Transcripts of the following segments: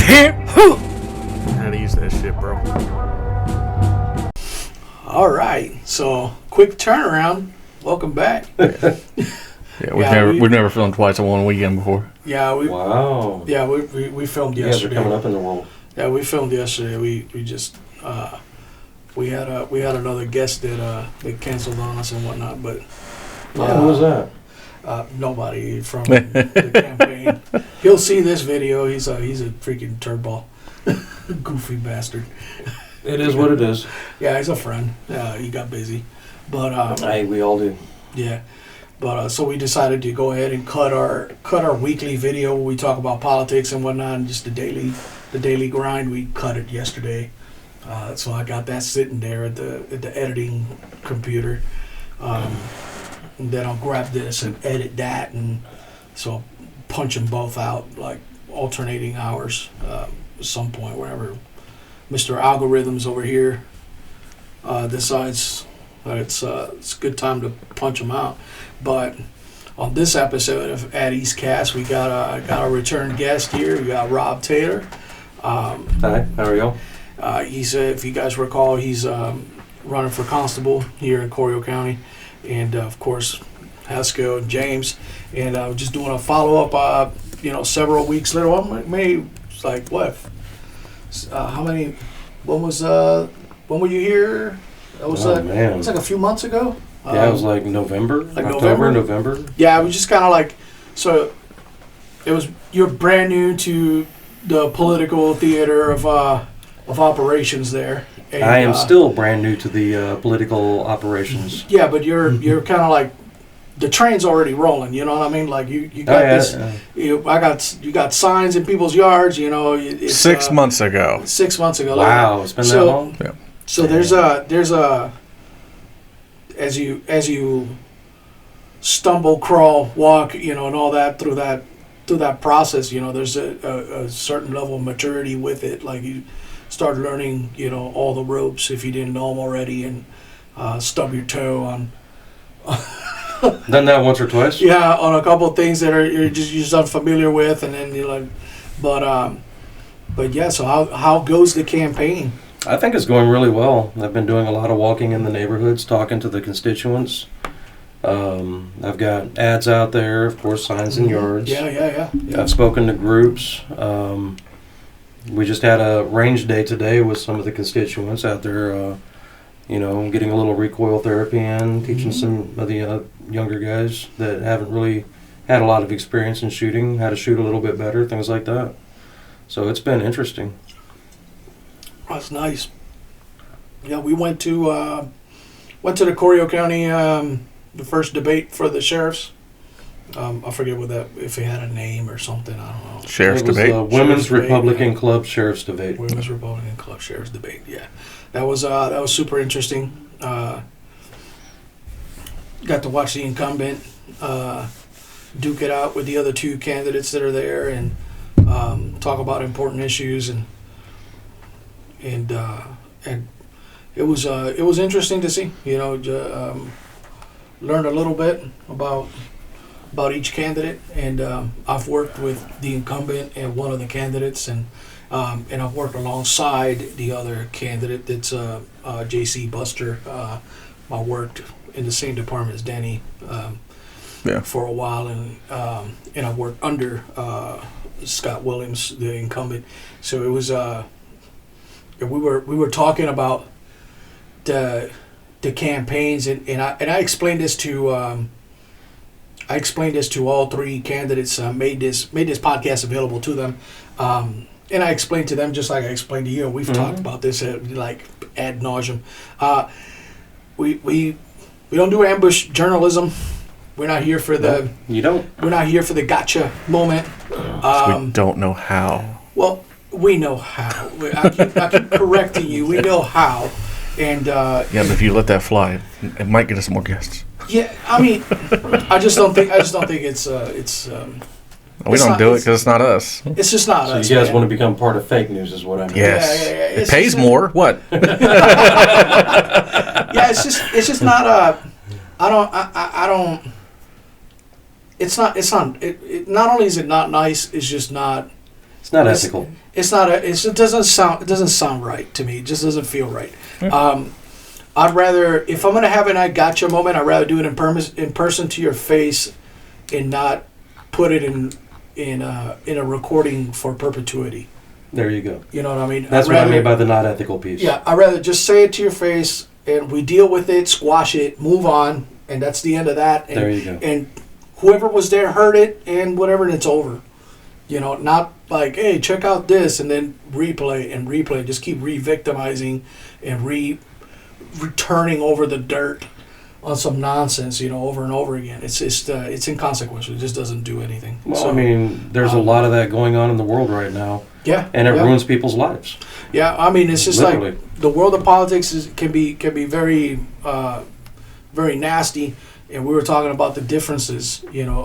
How to use that shit, bro. All right, so quick turnaround. Welcome back. Yeah, we've never filmed twice in one weekend before. Yeah, Wow. Yeah, we filmed You guys are yesterday. coming up in the world. Yeah, we filmed yesterday. We just we had another guest that canceled on us and whatnot, but Who was that? nobody from the campaign. He'll see this video. He's a freaking turd-ball, goofy bastard. It is what it is. Yeah, he's a friend. He got busy, but Hey, we all do. yeah. But so we decided to go ahead and cut our weekly video where we talk about politics and whatnot, and just the daily grind. We cut it yesterday, so I got that sitting there at the editing computer. And then I'll grab this and edit that, and so I'll punch them both out like alternating hours at some point whenever Mr. Algorithms over here decides that it's a good time to punch them out. But on this episode of At East Cast, we got a return guest here. We got Rob Taylor. Hi, how are y'all? He's if you guys recall, he's running for constable here in Coryell County, and of course Haskell and James. And just doing a follow up. Several weeks later. Well, maybe it's like what? How many? When were you here? That was man. it was like a few months ago. Yeah, it was like November. Like October, November? November. Yeah, it was just kind of like, so it was, you're brand new to the political theater of operations there. And, I am still brand new to the political operations. Yeah, but you're kind of like, the train's already rolling, you know what I mean? Like you got you got signs in people's yards, it's, 6 months ago. 6 months ago. Wow, it's been that long? Yeah. So there's a as you stumble, crawl, walk, and all that through that process, there's a certain level of maturity with it. Like you start learning, all the ropes if you didn't know them already, and stub your toe on. Done that once or twice? Yeah, on a couple of things that you're just unfamiliar with, and then you're like, but yeah. So how goes the campaign? I think it's going really well. I've been doing a lot of walking in the neighborhoods, talking to the constituents. I've got ads out there, of course, signs in yards. Yeah. I've spoken to groups. We just had a range day today with some of the constituents out there, getting a little recoil therapy in, teaching some of the younger guys that haven't really had a lot of experience in shooting, how to shoot a little bit better, things like that. So it's been interesting. That's nice. Yeah, we went to the Coryell County the first debate for the sheriffs. I forget if it had a name or something. I don't know. Sheriff's it was debate. Women's Sheriff's Republican debate, Club Sheriff's Debate. Women's Republican Club Sheriff's Debate. Yeah, that was super interesting. Got to watch the incumbent duke it out with the other two candidates that are there, and talk about important issues, and it was interesting to see. Learned a little bit about each candidate, and I've worked with the incumbent and one of the candidates, and I've worked alongside the other candidate that's J.C. Buster. I worked in the same department as Danny for a while, and I worked under Scott Williams, the incumbent. So it was we were talking about the campaigns, and I explained this to all three candidates. Made this podcast available to them, and I explained to them just like I explained to you. We've talked about this like ad nauseum. We don't do ambush journalism. We're not here for the. You don't. We're not here for the gotcha moment. We don't know how. Well, we know how. I keep correcting you. We know how. And Yeah, but if you let that fly, it might get us more guests. yeah, I mean, I just don't think it's We don't do it because it's not us. It's just not So us. you guys man. want to become part of fake news is what I mean. Yes. Yeah. It pays more. What? Yeah, it's just not I don't. It's not. Not only is it not nice. It's just not. It's not ethical. It's not. It doesn't sound. It doesn't sound right to me. It just doesn't feel right. I'd rather, if I'm gonna have an "I gotcha" moment, I'd rather do it in person to your face, and not put it in a recording for perpetuity. There you go. You know what I mean? That's what I mean by the not ethical piece. Yeah, I'd rather just say it to your face, and we deal with it, squash it, move on, and that's the end of that. And, there you go. And whoever was there heard it, and whatever, and it's over. You know, not like, hey, check out this, and then replay, just keep re-victimizing and returning over the dirt on some nonsense, you know, over and over again. It's just, it's inconsequential. It just doesn't do anything. Well, So, I mean, there's a lot of that going on in the world right now, yeah. and it yeah. ruins people's lives. Yeah, I mean, it's just Literally. like the world of politics can be very very nasty, and we were talking about the differences, you know,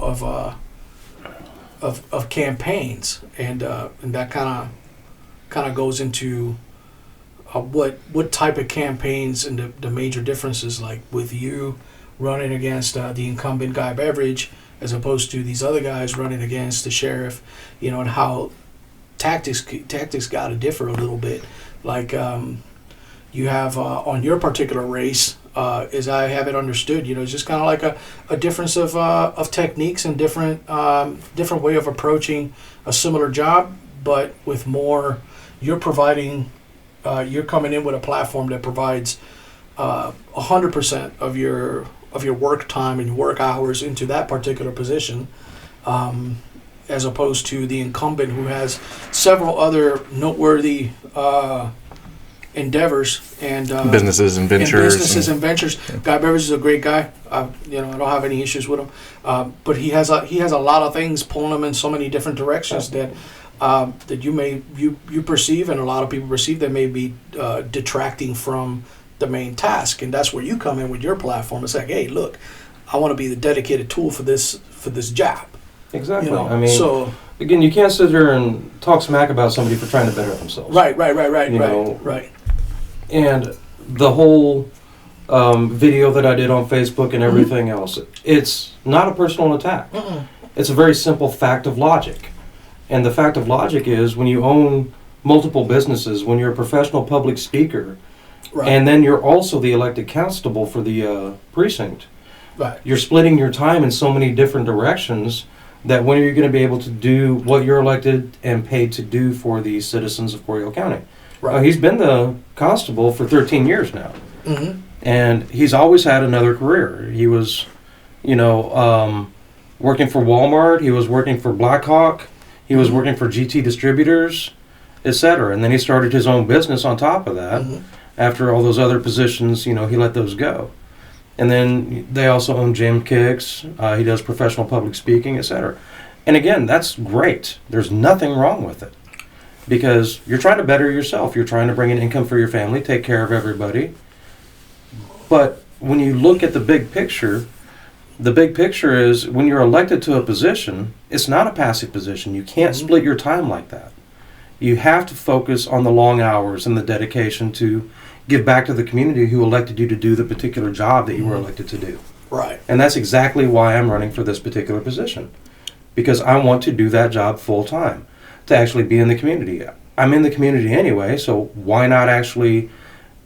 of campaigns, and that kind of goes into what type of campaigns and the major differences, like with you running against the incumbent Guy Beveridge as opposed to these other guys running against the sheriff, you know, and how tactics got to differ a little bit. Like you have on your particular race, as I have it understood, you know, it's just kind of like a difference of techniques and different way of approaching a similar job, but with more. You're providing. You're coming in with a platform that provides 100% of your work time and your work hours into that particular position, as opposed to the incumbent who has several other noteworthy endeavors and businesses and ventures. Guy Beveridge is a great guy. You know, I don't have any issues with him, but he has a lot of things pulling him in so many different directions that you perceive, and a lot of people perceive, that may be detracting from the main task. And that's where you come in with your platform. It's like, hey, look, I want to be the dedicated tool for this job. Exactly. You know? I mean, so again, you can't sit there and talk smack about somebody for trying to better themselves. right. You know, Right. And the whole video that I did on Facebook and everything else, it's not a personal attack. It's a very simple fact of logic. And the fact of logic is, when you own multiple businesses, when you're a professional public speaker, Right. and then you're also the elected constable for the precinct, Right. you're splitting your time in so many different directions that when are you going to be able to do what you're elected and paid to do for the citizens of Coryell County? Right. He's been the constable for 13 years now. Mm-hmm. And he's always had another career. He was, you know, working for Walmart. He was working for Blackhawk. He was working for GT Distributors, etc. And then he started his own business on top of that. Mm-hmm. After all those other positions, you know, he let those go. And then they also own Gym Kicks. He does professional public speaking, etc. And again, that's great. There's nothing wrong with it, because you're trying to better yourself. You're trying to bring in income for your family, take care of everybody. But when you look at the big picture is, when you're elected to a position, it's not a passive position. You can't split your time like that. You have to focus on the long hours and the dedication to give back to the community who elected you to do the particular job that you were elected to do. Right. And that's exactly why I'm running for this particular position, because I want to do that job full time, to actually be in the community. I'm in the community anyway, so why not actually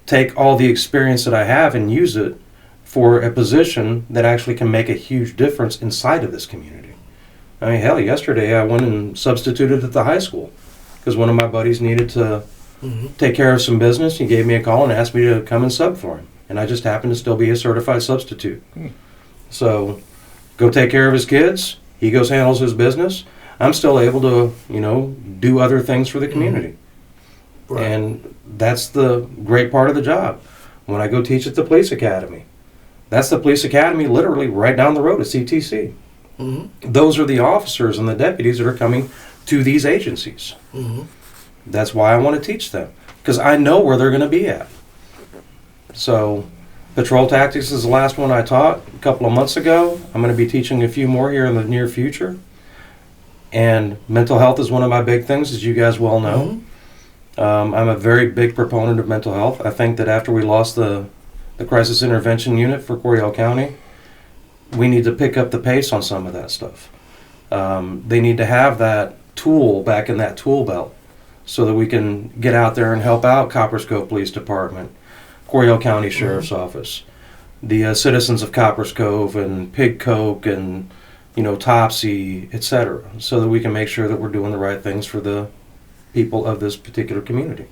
take all the experience that I have and use it for a position that actually can make a huge difference inside of this community. I mean, hell, yesterday I went and substituted at the high school because one of my buddies needed to take care of some business. He gave me a call and asked me to come and sub for him. And I just happened to still be a certified substitute. So go take care of his kids. He goes handles his business. I'm still able to, you know, do other things for the community. Right. And that's the great part of the job. When I go teach at the police academy, that's the police academy literally right down the road at CTC. Those are the officers and the deputies that are coming to these agencies. That's why I want to teach them, because I know where they're going to be at. So patrol tactics is the last one I taught a couple of months ago. I'm going to be teaching a few more here in the near future. And mental health is one of my big things, as you guys well know. I'm a very big proponent of mental health. I think that after we lost the crisis intervention unit for Coryell County, we need to pick up the pace on some of that stuff. They need to have that tool back in that tool belt so that we can get out there and help out Copperas Cove Police Department, Coryell County Sheriff's Office, the citizens of Copperas Cove and Pig Coke and, Topsy, etc., so that we can make sure that we're doing the right things for the people of this particular community.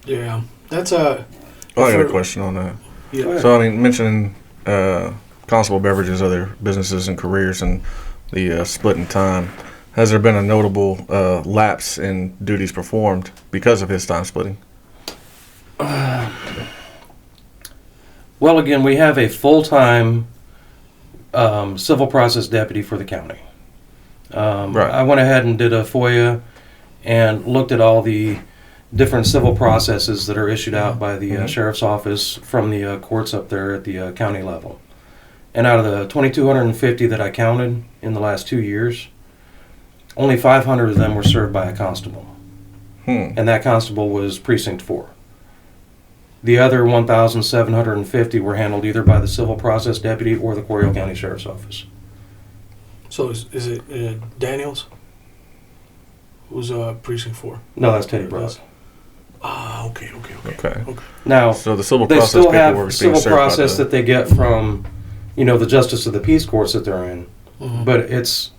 Yeah, that's a. I got a question on that. Yeah. So, mentioning Constable Beverage's other businesses and careers and the split in time, has there been a notable lapse in duties performed because of his time splitting? Well, again, we have a full-time civil process deputy for the county. Right. I went ahead and did a FOIA and looked at all the different civil processes that are issued out by the sheriff's office from the courts up there at the county level. And out of the 2,250 that I counted in the last 2 years, only 500 of them were served by a constable. And that constable was Precinct 4. The other 1,750 were handled either by the civil process deputy or the Coryell County Sheriff's Office. So is it Daniels? Who's Precinct 4? No, that's Teddy Brock. Ah, okay. Now, So the civil they process still paperwork have is being civil served by process that they get from, the justice of the peace courts that they're in, but it's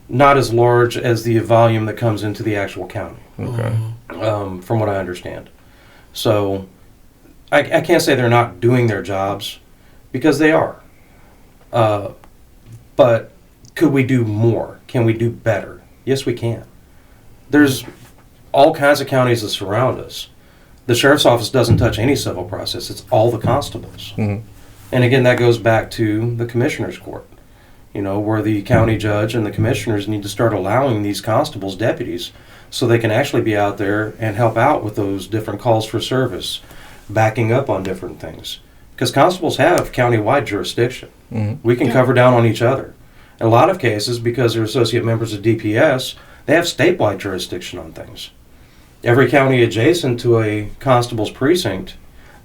not as large as the volume that comes into the actual county, from what I understand. So I can't say they're not doing their jobs, because they are. But could we do more? Can we do better? Yes, we can. There's all kinds of counties that surround us. The sheriff's office doesn't touch any civil process. It's all the constables. And again, that goes back to the commissioner's court, where the county judge and the commissioners need to start allowing these constables deputies so they can actually be out there and help out with those different calls for service, backing up on different things. Because constables have county-wide jurisdiction. We can cover down on each other. In a lot of cases, because they're associate members of DPS, they have statewide jurisdiction on things. Every county adjacent to a constable's precinct,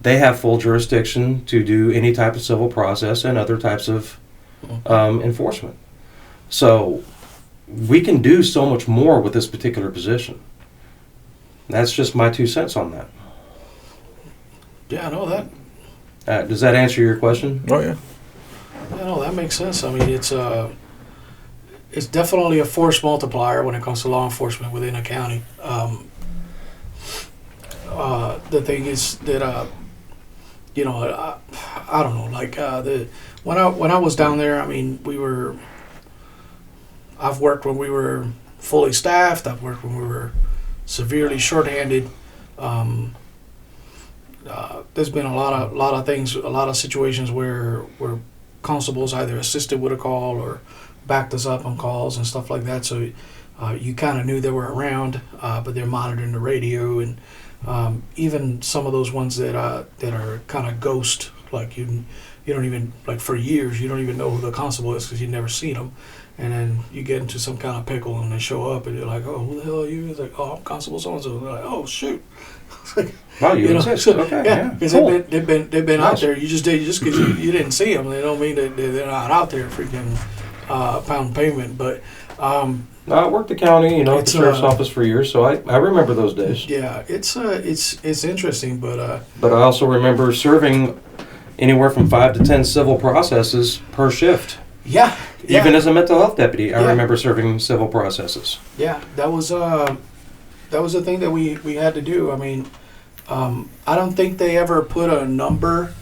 they have full jurisdiction to do any type of civil process and other types of enforcement. So we can do so much more with this particular position. That's just my 2 cents on that. Yeah, I know that. Does that answer your question? Oh, yeah. Yeah, no, that makes sense. It's definitely a force multiplier when it comes to law enforcement within a county. The thing is that I don't know. Like when I was down there, I've worked when we were fully staffed. I've worked when we were severely shorthanded. There's been a lot of things, a lot of situations where constables either assisted with a call or backed us up on calls and stuff like that. So you kind of knew they were around, but they're monitoring the radio, and even some of those ones that are kind of ghost, like you don't even, like for years you don't even know who the constable is because you've never seen them, and then you get into some kind of pickle and they show up and you're like, oh, who the hell are you? It's like, oh, I'm Constable so and so. They're like, oh, shoot. Wow, you exist. Okay, yeah, because cool. they've been out there. You just because you didn't see them, they don't mean that they're not out there freaking pound payment. But I worked the county, at the sheriff's office for years, so I remember those days. Yeah, it's interesting, but I also remember serving anywhere from 5 to 10 civil processes per shift. Yeah. Even as a mental health deputy, I remember serving civil processes. Yeah, that was the thing that we had to do. I don't think they ever put a number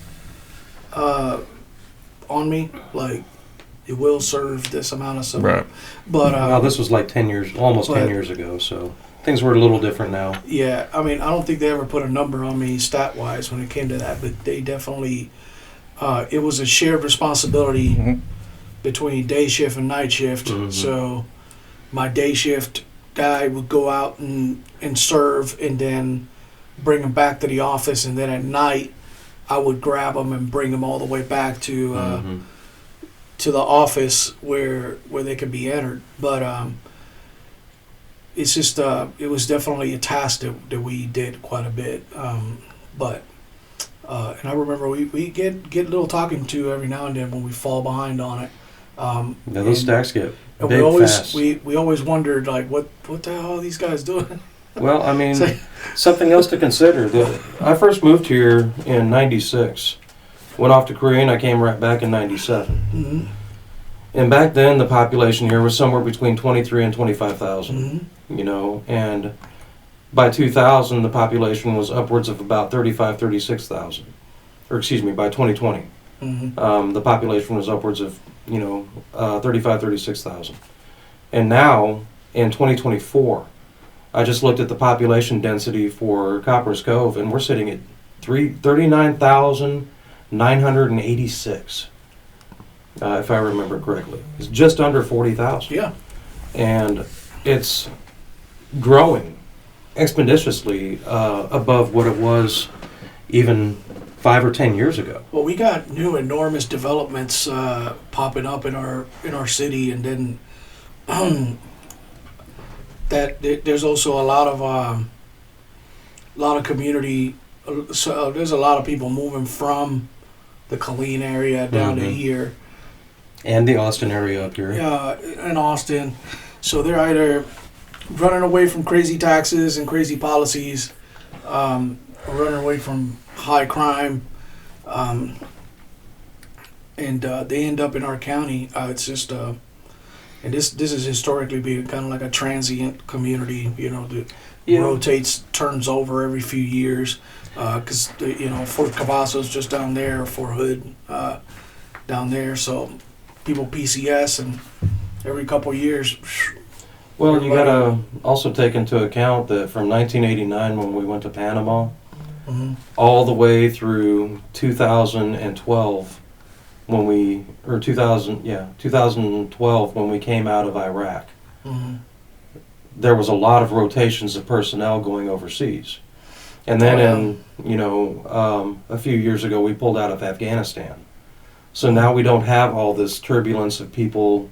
on me, like it will serve this amount of civil. Right. But well, this was like 10 years, almost 10 years ago, so things were a little different now. Yeah, I don't think they ever put a number on me stat-wise when it came to that, but they definitely, it was a shared responsibility between day shift and night shift. So my day shift guy would go out and serve and then bring them back to the office, and then at night I would grab them and bring them all the way back to the office where they could be entered. But it's just it was definitely a task that we did quite a bit. But and I remember we get a little talking to every now and then when we fall behind on it. Yeah, those stacks get and big fast. we always wondered like what the hell are these guys doing? Well, I mean, So- something else to consider. I first moved here in '96. Went off to Korea, and I came right back in '97. Mhm. And back then, the population here was somewhere between 23 and 25,000. Mhm. You know, and by 2000, the population was upwards of about 35, 36,000. Or excuse me, by 2020, Mhm. the population was upwards of 35, 36,000. And now in 2024, I just looked at the population density for Copper's Cove, and we're sitting at 39,986, if I remember correctly. It's just under 40,000. Yeah. And it's growing expeditiously above what it was even 5 or 10 years ago. Well, we got new enormous developments popping up in our city, and then there's also a lot of community. So there's a lot of people moving from the Colleen area down to Mhm. here, And the Austin area up here. in Austin. So they're either running away from crazy taxes and crazy policies, or running away from high crime, and they end up in our county. It's just, and this is historically being kind of like a transient community, that Yeah. rotates, turns over every few years, because Fort Cavazos just down there, Fort Hood down there, so people PCS, and every couple of years. Well, you gotta also take into account that from 1989 when we went to Panama, Mhm. all the way through 2012 2012 when we came out of Iraq, Mhm. there was a lot of rotations of personnel going overseas. And then a few years ago we pulled out of Afghanistan. So now we don't have all this turbulence of people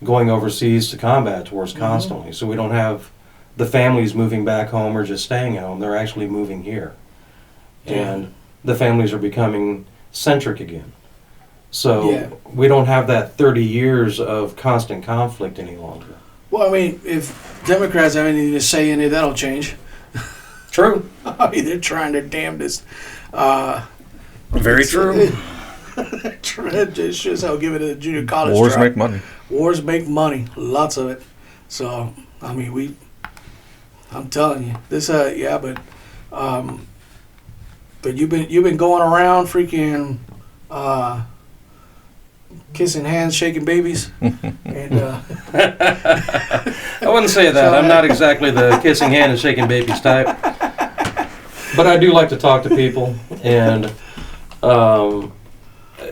going overseas to combat wars constantly. So we don't have the families moving back home or just staying at home. They're actually moving here. And the families are becoming centric again. So we don't have that 30 years of constant conflict any longer. Well, I mean, if Democrats have anything to say in it, that'll change. True. I mean, they're trying their damnedest. Very true. Just sure as hell give it a junior college Wars try. make money. Wars make money, lots of it. So I mean, I'm telling you, this but you've been going around freaking kissing hands, shaking babies, and I wouldn't say that. I'm not exactly the kissing hand and shaking babies type. But I do like to talk to people. And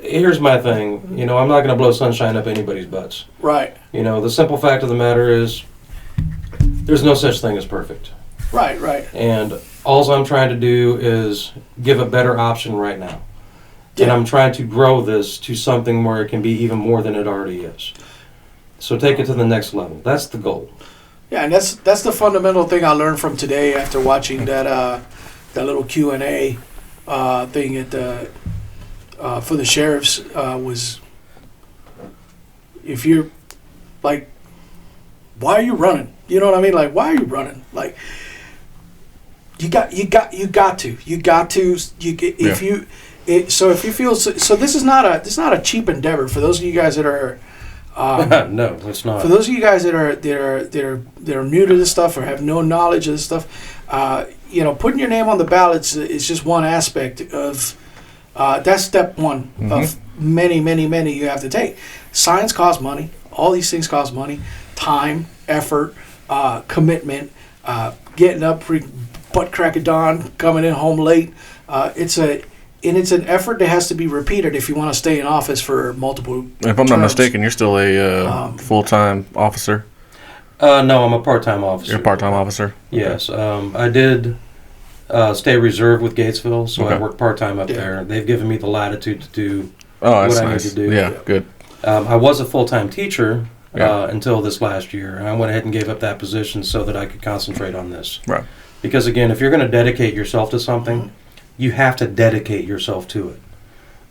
here's my thing. I'm not going to blow sunshine up anybody's butts. right, The simple fact of the matter is there's no such thing as perfect. right. And all I'm trying to do is give a better option right now. And Yeah. I'm trying to grow this to something where it can be even more than it already is. So take it to the next level. That's the goal. Yeah, and that's the fundamental thing I learned from today after watching that little Q&A thing at the for the sheriffs was, if you're like, why are you running? You know what I mean? Like, why are you running? Like, you got to so if you feel so this is not a cheap endeavor for those of you guys that are No, it's not. for those of you guys that are new to this stuff or have no knowledge of this stuff, putting your name on the ballots is just one aspect of that's step one of many you have to take. Signs cost money. All these things cost money, time, effort, commitment, getting up butt crack of dawn, coming in home late. It's an effort that has to be repeated if you want to stay in office for multiple If I'm not terms. mistaken, you're still a full-time officer. No, I'm a part-time officer. You're a part-time officer? Yes. I did stay reserve with Gatesville, so I Okay. work part-time up Yeah. there. They've given me the latitude to do Oh, that's what I need nice. to do. Yeah, good. I was a full-time teacher Yeah. until this last year, and I went ahead and gave up that position so that I could concentrate on this. Right. Because again, if you're going to dedicate yourself to something, you have to dedicate yourself to it.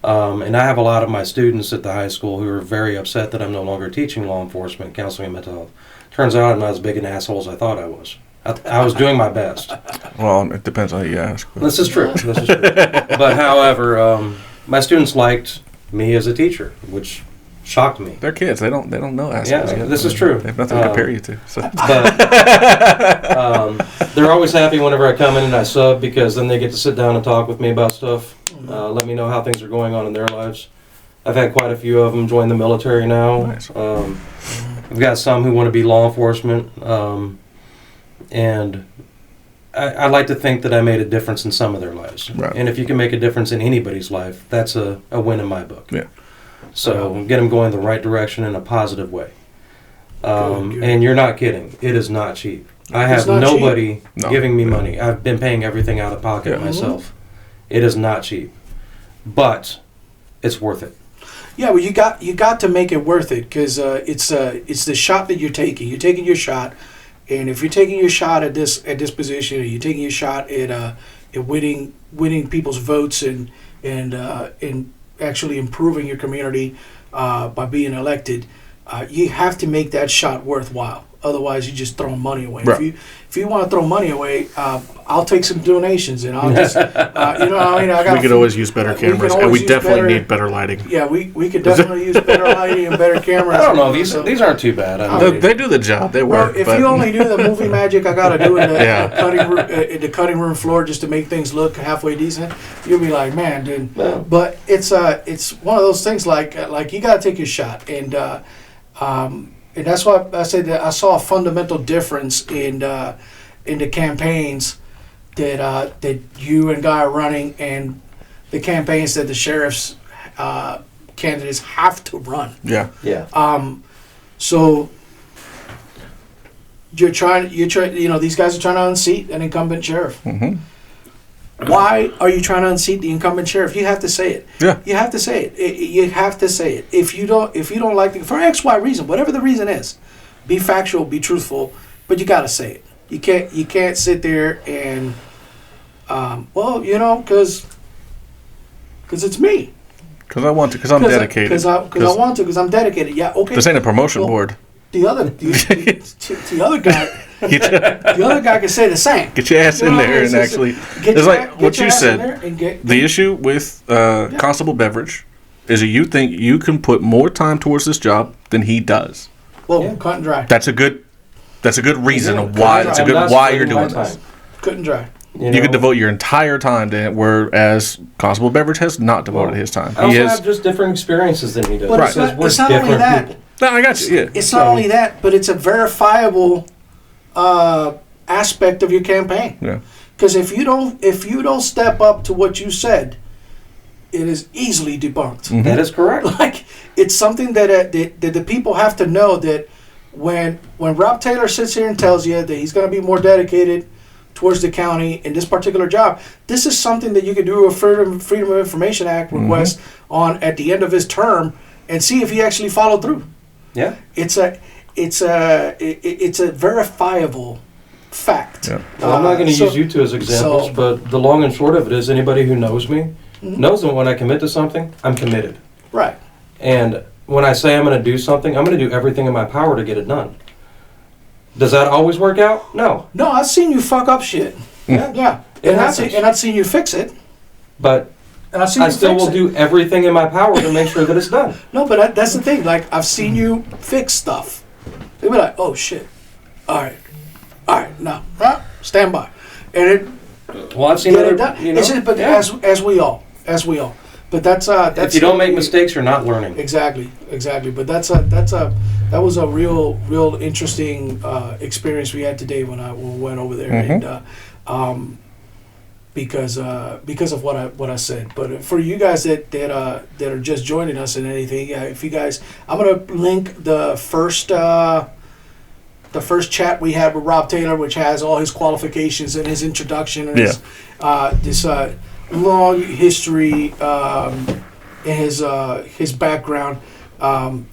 And I have a lot of my students at the high school who are very upset that I'm no longer teaching law enforcement, counseling, and mental health. Turns out I'm not as big an asshole as I thought I was. I was doing my best. Well, it depends on who you ask. But. This is true. But however, my students liked me as a teacher, which shocked me. They're kids. They don't know assholes yet. This is true. They have nothing to compare you to. So. But they're always happy whenever I come in and I sub, because then they get to sit down and talk with me about stuff. Let me know how things are going on in their lives. I've had quite a few of them join the military now. Nice. I've got some who want to be law enforcement. And I like to think that I made a difference in some of their lives. Right. And if you can make a difference in anybody's life, that's a win in my book. Yeah. So get them going the right direction in a positive way. Good. And you're not kidding. It is not cheap. I have not nobody No. giving me money. I've been paying everything out of pocket Yeah. myself. It is not cheap. But it's worth it. Yeah, well, you got to make it worth it, because it's the shot that you're taking. You're taking your shot, and if you're taking your shot at this position, or you're taking your shot at winning people's votes and actually improving your community by being elected, you have to make that shot worthwhile. Otherwise, you're just throwing money away. Right. If you want to throw money away, I'll take some donations, and I'll just We could always use better cameras, and we definitely need better lighting. Yeah, we could definitely use better lighting and better cameras. I don't know. These aren't too bad. They do the job. They Well, work. if but you only do the movie magic I gotta do in the Yeah. cutting room floor just to make things look halfway decent, you'll be like, man, dude. Well. But it's one of those things like you gotta take your shot, and that's why I said that I saw a fundamental difference in the campaigns that you and Guy are running, and the campaigns that the sheriff's candidates have to run. Yeah. Yeah. So you're trying, these guys are trying to unseat an incumbent sheriff. Mm-hmm. Why are you trying to unseat the incumbent sheriff? You have to say it. Yeah. You have to say it. You have to say it. If you don't like it for X, Y reason, whatever the reason is, be factual, be truthful, but you got to say it. You can't sit there and because it's me. Because I want to. Because I'm dedicated. Because I want to. Because I'm dedicated. Yeah. Okay. This ain't a promotion Well, board. The other guy. The other guy can say the same. Get your ass in there and actually. It's like what you said. The issue with Constable Beveridge is that you think you can put more time towards this job than he does. Well, cut and dry. That's a good reason Yeah, of why. That's a I'm good not why you're splitting my doing this. time. Cut and dry. You could devote your entire time to it, whereas Constable Beveridge has not devoted his time. I He also has. have just different experiences than he does. But Right. Because it's not only different that. people. No, I got you. Yeah. It's not only that, but it's a verifiable aspect of your campaign. Yeah. Because if you don't step up to what you said, it is easily debunked. Mhm. That is correct. Like, it's something that the people have to know, that when Rob Taylor sits here and tells you that he's going to be more dedicated towards the county in this particular job, this is something that you could do a Freedom of Information Act request on at the end of his term and see if he actually followed through. Yeah. It's a verifiable fact. Yeah. Well, I'm not going to So- use you two as examples, but the long and short of it is, anybody who knows me knows that when I commit to something, I'm committed. Right. And when I say I'm going to do something, I'm going to do everything in my power to get it done. Does that always work out? No. No, I've seen you fuck up shit. Yeah. It And happens. I've seen you fix it. But And I've seen I you still fix will it. do everything in my power to make sure that it's done. No, but that's the thing. Like, I've seen you fix stuff. They'll be like, oh, shit. All right, now, stand by. And it Well, I've seen get other, it done. you know, It's just, but yeah. as we all. But that's If you don't make mistakes, you're not learning. Exactly. But that was a real interesting experience we had today when we went over there, and because of what I said. But for you guys that are just joining us and anything, if you guys, I'm gonna link the first chat we had with Rob Taylor, which has all his qualifications and his introduction and this long history and his background on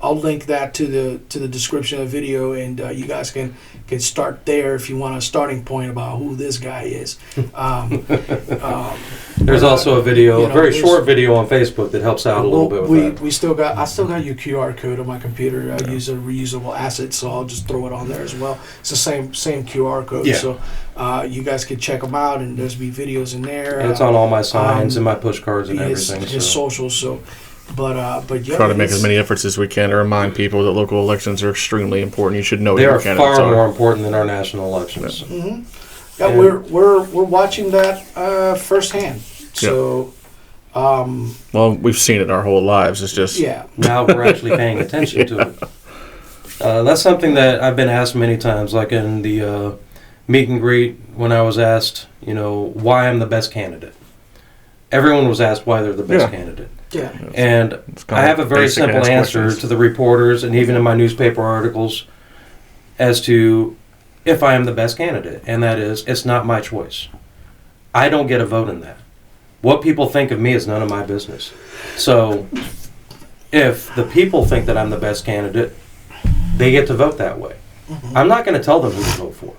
I'll link that to the description of the video, and you guys can start there if you want a starting point about who this guy is. There's also a video, a very there's- short video on Facebook that helps out a little bit with that. I still got your QR code on my computer. I use a reusable asset, so I'll just throw it on there as well. It's the same QR code, Yeah. so you guys can check them out, and there's be videos in there. And it's on all my signs and my push cards and everything. His so. socials, so. But yeah, Try to make it's- as many efforts as we can to remind people that local elections are extremely important. You should know They who are your candidates far are. more important than our national elections. Mhm. Yeah, And- we're watching that firsthand. So, Well, we've seen it our whole lives. It's just yeah. Now we're actually paying attention to it. That's something that I've been asked many times, like in the meet and greet when I was asked, why I'm the best candidate. Everyone was asked why they're the best Yeah. candidate. Yeah. And it's kind I of have a very basic simple ass answer questions. to the reporters and even in my newspaper articles as to if I am the best candidate, and that is, it's not my choice. I don't get a vote in that. What people think of me is none of my business. So if the people think that I'm the best candidate, they get to vote that way. I'm not going to tell them who to vote for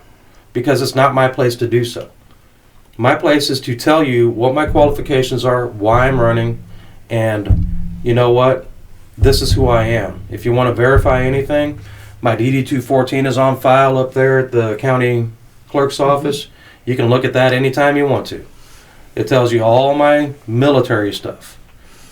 because it's not my place to do so. My place is to tell you what my qualifications are, why I'm running, and you know what? This is who I am. If you want to verify anything, my DD 214 is on file up there at the county clerk's office. You can look at that anytime you want to. It tells you all my military stuff.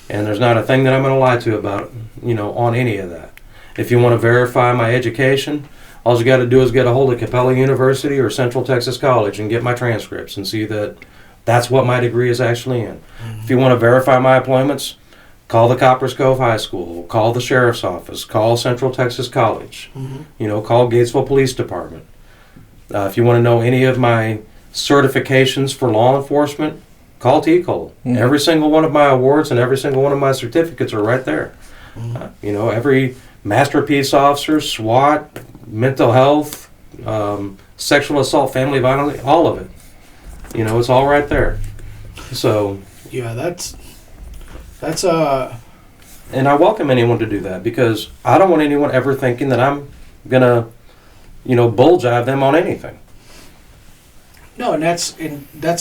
And there's not a thing that I'm going to lie to about, on any of that. If you want to verify my education, all you got to do is get a hold of Capella University or Central Texas College and get my transcripts and see that that's what my degree is actually in. If you want to verify my appointments, call the Coppers Cove High School, call the Sheriff's Office, call Central Texas College, call Gatesville Police Department. If you want to know any of my certifications for law enforcement, call TCOL. Every single one of my awards and every single one of my certificates are right there. Every Master Peace Officer, SWAT, mental health, sexual assault, family violence, all of it. It's all right there. So Yeah, that's and I welcome anyone to do that because I don't want anyone ever thinking that I'm gonna, bull jive them on anything. no, and that's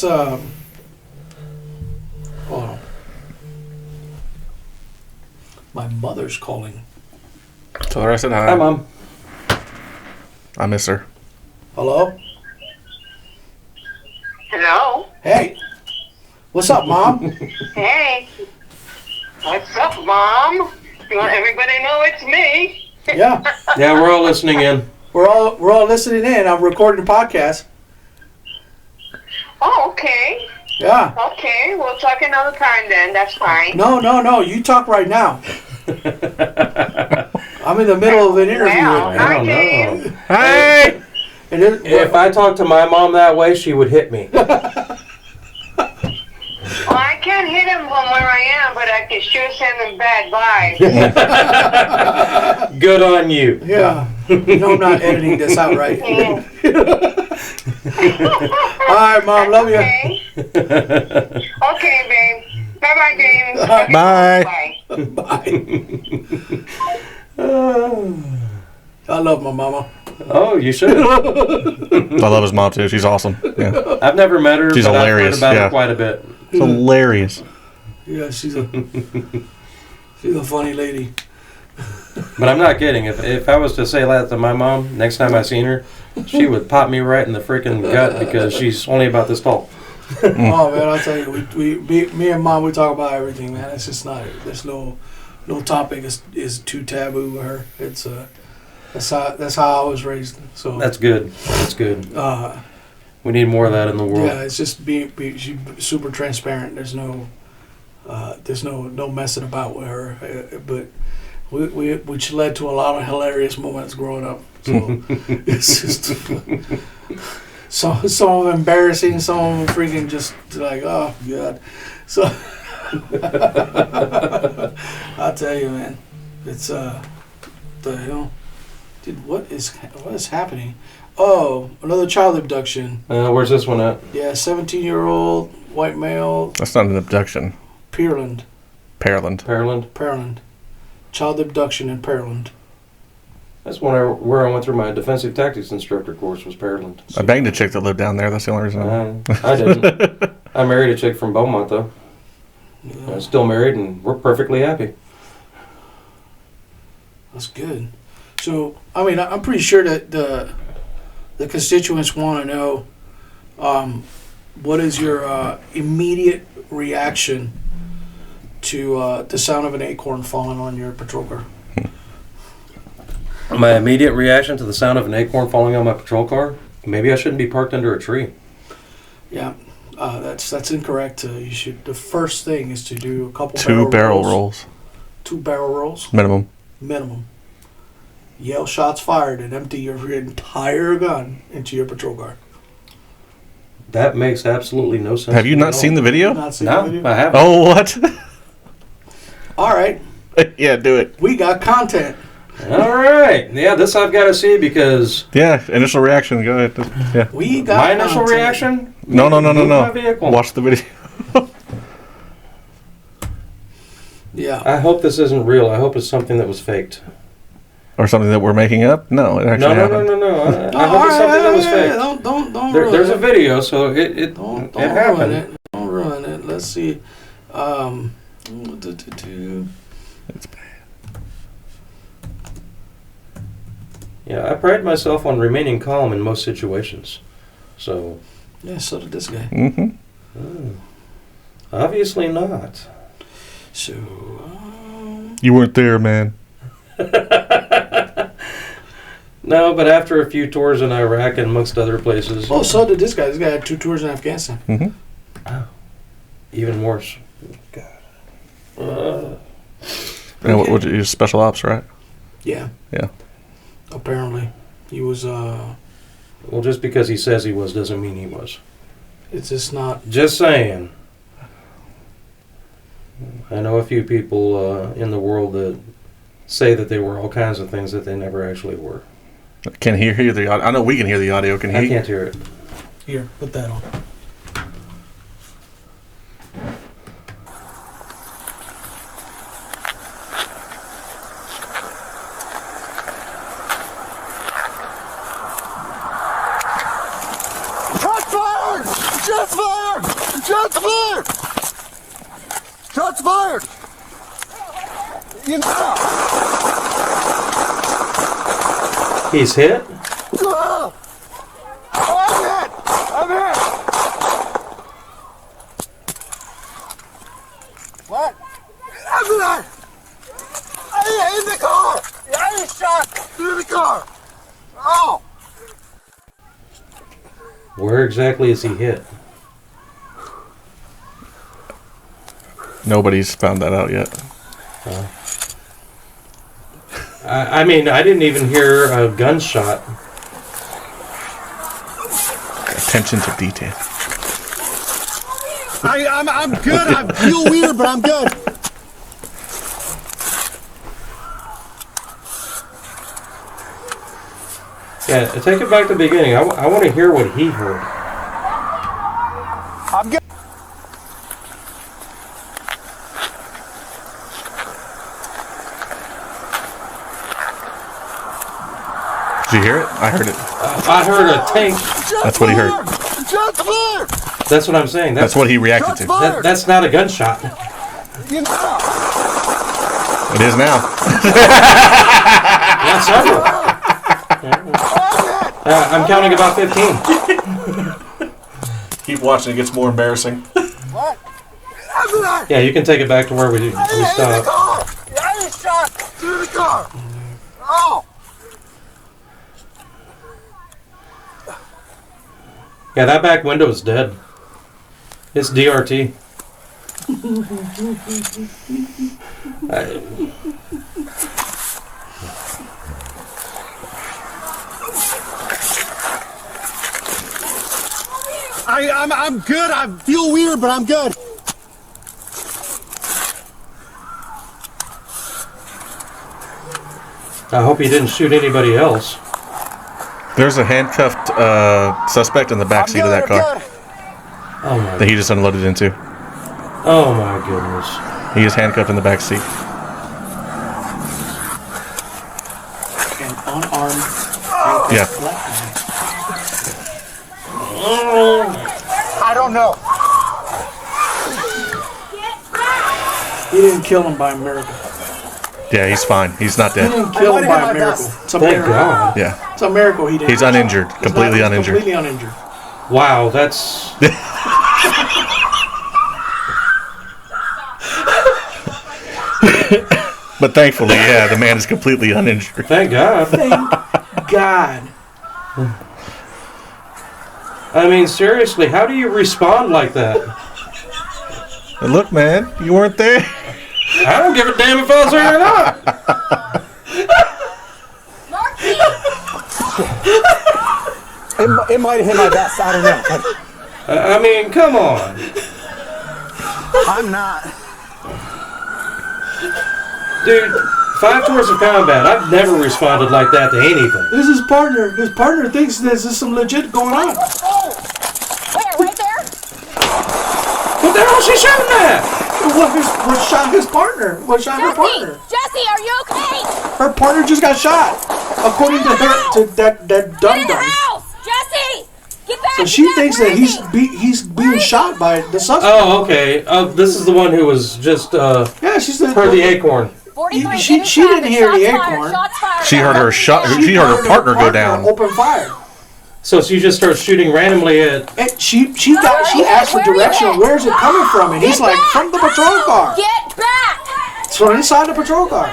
hold on. My mother's calling. Tell her I said Hi, hi. Mom. I miss her. Hello? Hello. Hey. What's up, Mom? Hey. What's up, Mom? You want everybody to know it's me? Yeah. Yeah, we're all listening in. We're all listening in. I'm recording the podcast. Oh, okay. Yeah. Okay, we'll talk another time then. That's fine. No. You talk right now. I'm in the middle of an interview. Well, I hi, don't know. James. Hey! And If I talked to my mom that way, she would hit me. Well, I can't hit him from where I am, but I can sure send him bad vibes. Good on you. yeah. No, I'm not editing this out, right? All right, Mom. Love you. Okay. Okay, babe. Bye-bye, James. Bye. Bye. Bye. I love my mama. Oh, you should. I love his mom too. She's awesome. Yeah. I've never met her, She's but hilarious, I've heard about yeah. her quite a bit. It's hilarious. Yeah, she's a funny lady. But I'm not kidding. If I was to say that to my mom next time I seen her, she would pop me right in the freaking gut because she's only about this tall. Oh man, I'll tell you, me and Mom, we talk about everything, man. It's just not. There's no topic is too taboo with her. It's that's how I was raised. So That's good. That's good. uh, We need more of that in the world. yeah, it's just she's super transparent. There's no messing about with her. But which led to a lot of hilarious moments growing up. So it's just some of them embarrassing, some of them freaking just like, oh god. So I'll tell you, man, it's the hell, dude. What is happening? Oh, another child abduction. Where's this one at? Yeah, 17-year-old white male, That's not an abduction. Pearland. Pearland. Pearland? Pearland. child abduction in Pearland. That's where I went through my defensive tactics instructor course, was Pearland. I banged a chick that lived down there. That's the only reason. I didn't. I married a chick from Beaumont, though. Yeah, I'm still married, and we're perfectly happy. that's good. So, I mean, I'm pretty sure that the constituents want to know what is your immediate reaction to the sound of an acorn falling on your patrol car. My immediate reaction to the sound of an acorn falling on my patrol car? Maybe I shouldn't be parked under a tree. Yeah, that's incorrect. You should. The first thing is to do a couple Two barrel rolls. 2 barrel rolls Minimum. Yell shots fired and empty your entire gun into your patrol car. That makes absolutely no sense. Have you not seen the video? Not seen No, the video? I haven't. Oh, what? All right, Yeah, do it. we got content. All right. Yeah, this I've got to see because Yeah, initial reaction. Go ahead. Yeah. We got my initial content. reaction? No. Move my vehicle. Watch the video. Yeah. I hope this isn't real. I hope it's something that was faked. Or something that we're making up? No, it actually happened. No. I hope it's something that was faked. Don't There's a ruin it. video, so it Don't it happened. ruin it. Don't ruin it. Let's see. It's bad. Yeah, I pride myself on remaining calm in most situations. So, Yeah, so did this guy. Mm-hmm. Obviously not. So, You weren't there, man. No, but after a few tours in Iraq and amongst other places, oh, so did this guy. This guy had 2 tours in Afghanistan. Mm-hmm. even worse. And what you use special ops, right? Yeah. Yeah. Apparently, he was. Well, just because he says he was doesn't mean he was. It's just not. Just saying. I know a few people in the world that say that they were all kinds of things that they never actually were. Can he hear the audio? I know we can hear the audio. Can he? I can't hear it. Here, put that on. Shots fired! Shots fired! Shots fired! Shots fired! You know. He's hit? Oh, I'm hit! I'm hit! What? I'm hit! In the car! I was shot through the car! Oh! Where exactly is he hit? Nobody's found that out yet. I mean, I didn't even hear a gunshot. Attention to detail. I'm good. I feel weird, but I'm good. Yeah, take it back to the beginning. I want to hear what he heard. I'm good. Did you hear it? I heard it. I heard a tank. That's what he heard. Shots fired! That's what I'm saying. That's what he reacted Shots to. fired! That's not a gunshot. You know. It is now. Yeah, several. I'm counting about 15. Keep watching. It gets more embarrassing. What? I'm not. Yeah, you can take it back to where we In the stopped. car! I was shot through the car! Oh! Yeah, that back window is dead. It's DRT. I'm good. I feel weird, but I'm good. I hope he didn't shoot anybody else. There's a handcuffed suspect in the back seat of that car Oh my. that he just unloaded into. Oh my goodness. He is handcuffed in the back seat. Yeah. I don't know. He didn't kill him by a miracle. Yeah, he's fine. He's not He dead. didn't kill I him wanted by a him miracle. my It's a Thank miracle. God. Yeah. It's a miracle he didn't. He's uninjured. He's Completely he's uninjured. Completely uninjured. Wow, that's. But thankfully, yeah, the man is completely uninjured. Thank God. Thank God. I mean, seriously, how do you respond like that? And look, man, you weren't there. I don't give a damn if I was there or not. It might have hit my vest. I don't know. I mean, come on. I'm not. Dude, 5 tours of combat. I've never responded like that to anything. This is his partner. His partner thinks there's some legit going on. Where? Right there? What the hell is she shooting at? What shot his partner? What shot her partner? Jesse, are you okay? Her partner just got shot. According to her, to that Get in the dum-dum. house! Jesse! Get back! So get she back. thinks Where that is he's being shot by the suspect. Oh, okay. This is the one who was just Yeah, she's the heard the acorn. 43, She- get in she traffic. didn't hear the Shots fired, acorn. shots fired. She heard her shot. She heard her partner go down. Open fire. So she just starts shooting randomly at. And she asked for Where are you direction. at? Where's it coming from? And he's Get like, back! from the patrol car. Get back! It's from inside the patrol car.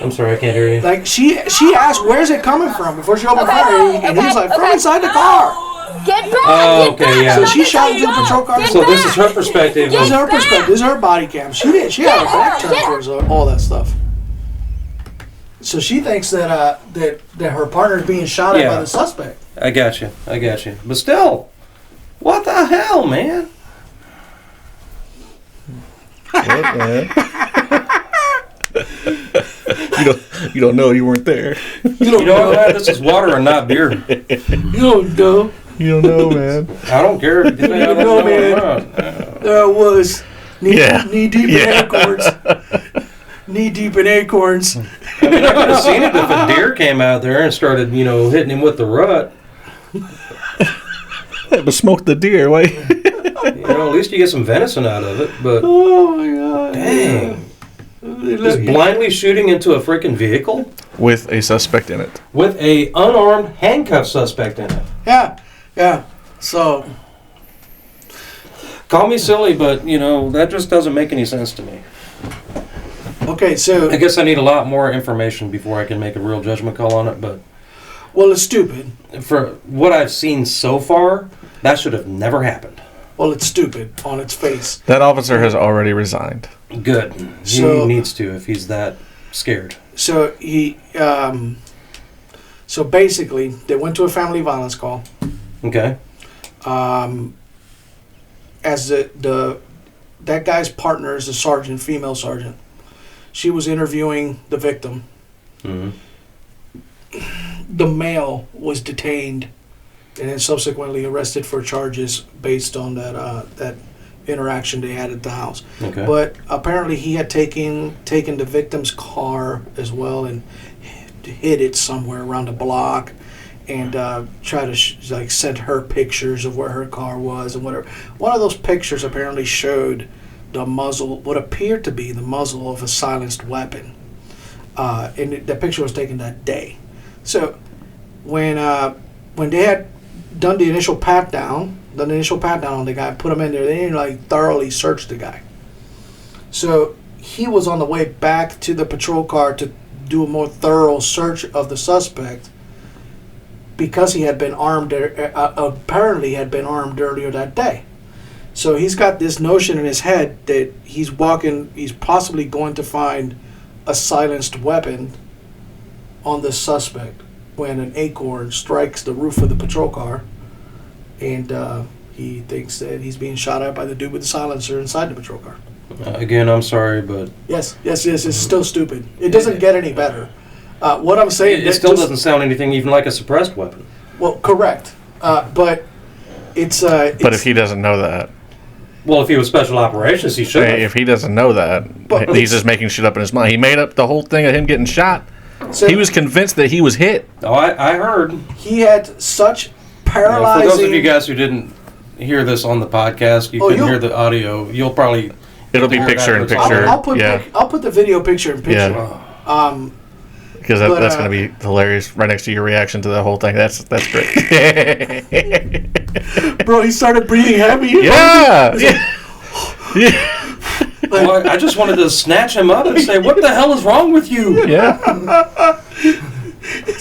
I'm sorry, I can't hear you. Like she asked, where's it coming from before she opened Okay, fire, and he's like, from okay. inside the car. Get back! Oh, get okay, back. yeah. So Let she me shot tell into you the go. patrol car. Get So this is her back. perspective. This is of- her perspective. This is her body cam. She had her back turned Get- towards all that stuff. So she thinks that that her partner's being shot at by Yeah. the suspect. I got you. But still, what the hell, man? What, man? you don't know. You weren't there. You don't You know what? This is water and not beer. You don't know. You don't know, man. I don't care if you think I don't know, know man. or not. There I was, Yeah. knee deep Yeah. in acorns. Knee deep in acorns. I mean, I could have seen it if a deer came out there and started, hitting him with the rut. Yeah, but smoke the deer. Wait. At least you get some venison out of it. But Oh my god! dang, just blindly shooting into a freaking vehicle With a suspect in it. with a unarmed handcuffed suspect in it. Yeah. So Call me silly, but that just doesn't make any sense to me. okay, so I guess I need a lot more information before I can make a real judgment call on it. But well, it's stupid. for what I've seen so far, that should have never happened. Well, it's stupid on its face. That officer has already resigned. Good. So- He needs to if he's that scared. So so basically, they went to a family violence call. Okay. As that guy's partner is a sergeant, female sergeant. She was interviewing the victim. Mm-hmm. The male was detained and then subsequently arrested for charges based on that interaction they had at the house. Okay. But apparently he had taken the victim's car as well and hid it somewhere around the block and try to send her pictures of where her car was and whatever. One of those pictures apparently showed the muzzle, what appeared to be the muzzle of a silenced weapon. And that picture was taken that day. So when they had done the initial pat down on the guy, put him in there, they didn't thoroughly search the guy. So he was on the way back to the patrol car to do a more thorough search of the suspect because he had been armed, apparently had been armed earlier that day. So he's got this notion in his head that he's possibly going to find a silenced weapon on the suspect when an acorn strikes the roof of the patrol car, and he thinks that he's being shot at by the dude with the silencer inside the patrol car. Again, I'm sorry, but Yes, it's still stupid. It doesn't get any better. What I'm saying, it still doesn't sound anything even like a suppressed weapon. Well, correct, but it's. But if he doesn't know that, Well, if he was special operations, he should have. if he doesn't know that, But he's just making shit up in his mind. He made up the whole thing of him getting shot So He was convinced that he was hit. Oh, I heard. he had such For paralyzing. those of you guys who didn't hear this on the podcast, you couldn't hear the audio. You'll probably. It'll be hear picture in that. picture. I'll put the video picture in picture. Yeah. Because But, that's going to be hilarious right next to your reaction to the whole thing. That's great. Bro, he started breathing heavy. Yeah. Yeah. Well, I just wanted to snatch him up and say, "What the hell is wrong with you?" Yeah.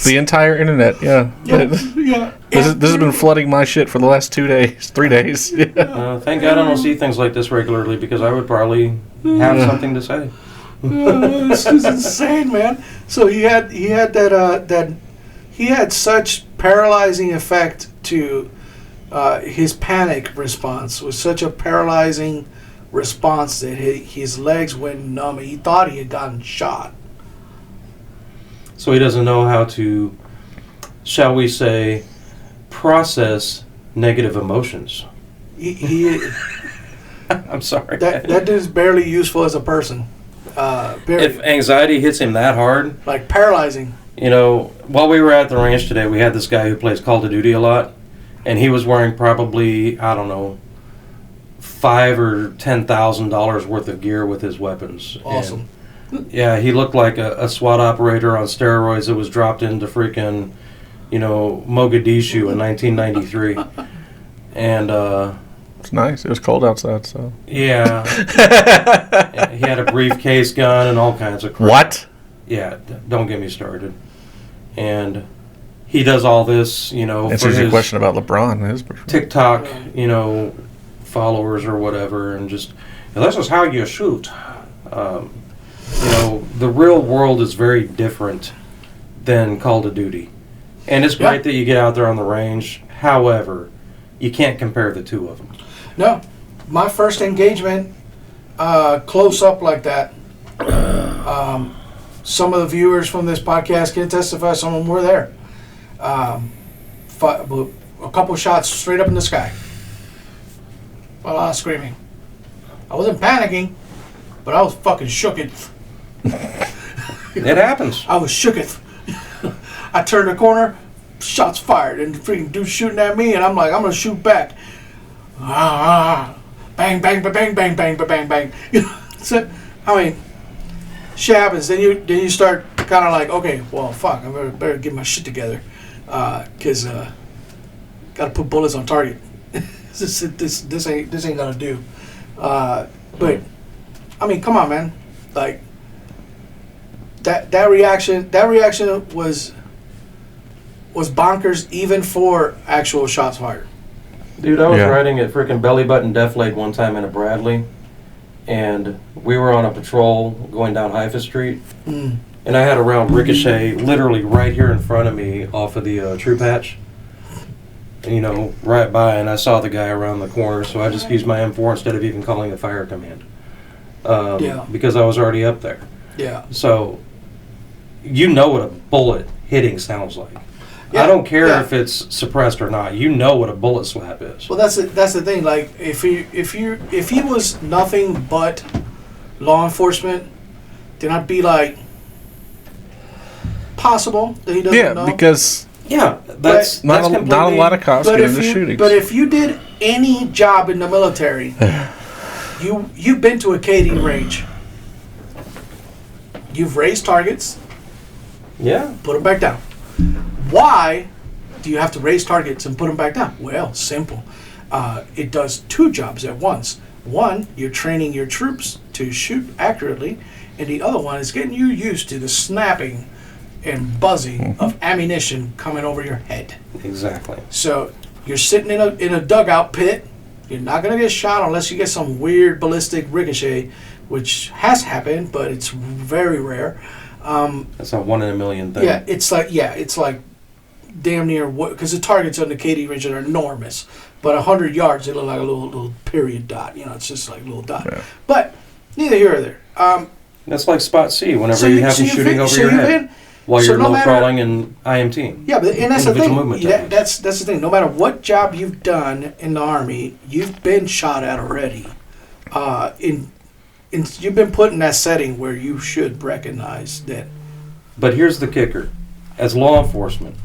The entire internet. Yeah. Yeah. Mm-hmm. This has been flooding my shit for the last 3 days. Yeah. Thank God I don't see things like this regularly because I would probably have something to say. This is insane, man. So he had such paralyzing effect to his panic response was such a paralyzing response that his legs went numb. He thought he had gotten shot. So he doesn't know how to, shall we say, process negative emotions. He I'm sorry. that dude's barely useful as a person. Barely. If anxiety hits him that hard, Like paralyzing. you know, while we were at the ranch today, we had this guy who plays Call of Duty a lot, and he was wearing probably, I don't know, $5,000 or $10,000 worth of gear with his weapons. Awesome. And, yeah, he looked like a SWAT operator on steroids that was dropped into freaking, Mogadishu in 1993. And It's nice. It was cold outside, so. yeah, he had a briefcase gun and all kinds of crap. What? Yeah, don't get me started. And he does all this, for Answers your his question about LeBron. TikTok, followers or whatever, and just, this is how you shoot. The real world is very different than Call of Duty. And it's great that you get out there on the range. However, you can't compare the two of them. No, my first engagement, close up like that. Some of the viewers from this podcast can testify. Some of them were there. A couple shots straight up in the sky. A lot of screaming. I wasn't panicking, but I was fucking shooketh. It happens. I was shooketh. I turned the corner, shots fired, and freaking dude shooting at me, and I'm like, I'm gonna shoot back. Bang, bang, bang, bang, bang, bang, bang, bang. So, shit happens. Then you start kind of like, okay, well, fuck, I better get my shit together, cause gotta put bullets on target. this ain't gonna do. But come on, man, like that reaction was bonkers, even for actual shots fired. Dude, I was riding at freaking belly button deflate one time in a Bradley, and we were on a patrol going down Haifa Street, and I had a round ricochet literally right here in front of me off of the troop hatch, right by, and I saw the guy around the corner, so I just used my M4 instead of even calling the fire command, because I was already up there. Yeah. So, what a bullet hitting sounds like. Yeah, I don't care if it's suppressed or not. You know what a bullet slap is. Well, that's the thing. Like, if he was nothing but law enforcement, then I'd be like, possible that he doesn't know. Yeah, because that's not a lot of cops get into shootings. But if you did any job in the military, you've been to a KD range. You've raised targets. Yeah. Put them back down. Why do you have to raise targets and put them back down? Well, simple. It does two jobs at once. One, you're training your troops to shoot accurately, and the other one is getting you used to the snapping and buzzing of ammunition coming over your head. Exactly. So you're sitting in a dugout pit. You're not going to get shot unless you get some weird ballistic ricochet, which has happened, but it's very rare. That's a 1 in a million thing. Yeah, it's like damn near what, because the targets on the KD range are enormous, but 100 yards they look like a little period dot. It's just like a little dot. Yeah. But neither here or there. That's like Spot C. Whenever you have them shooting over your head while you're low crawling in IMT. Yeah, and that's the thing. That's the thing. No matter what job you've done in the Army, you've been shot at already. You've been put in that setting where you should recognize that But here's the kicker. As law enforcement,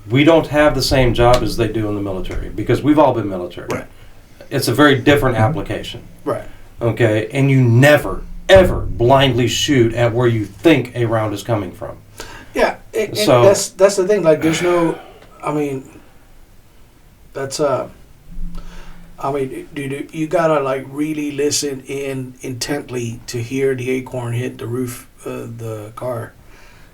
we don't have the same job as they do in the military because we've all been military. Right. It's a very different application. Right. Okay? And you never, ever blindly shoot at where you think a round is coming from. Yeah, and So- that's the thing. Like, there's no, I mean, that's I mean, dude, you gotta like really listen in intently to hear the acorn hit the roof of the car,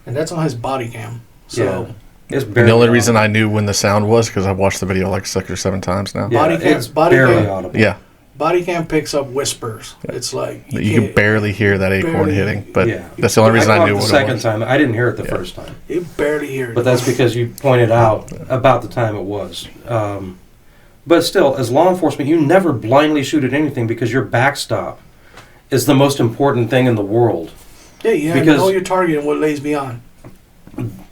and that's on his body cam. So It's And barely the only reason audible. I knew when the sound was because I've watched the video like 6 or 7 times now. Yeah, Body cam- it's body barely cam- audible. Yeah, body cam picks up whispers. It's like you can can't- barely hear that acorn barely- hitting, but Yeah. that's the only reason I caught knew it what the it second was. time. I didn't hear it the first time. You barely hear it. But that's because you pointed out about the time it was. But still, as law enforcement, you never blindly shoot at anything because your backstop is the most important thing in the world. yeah, you have to because- know your target and what lays beyond.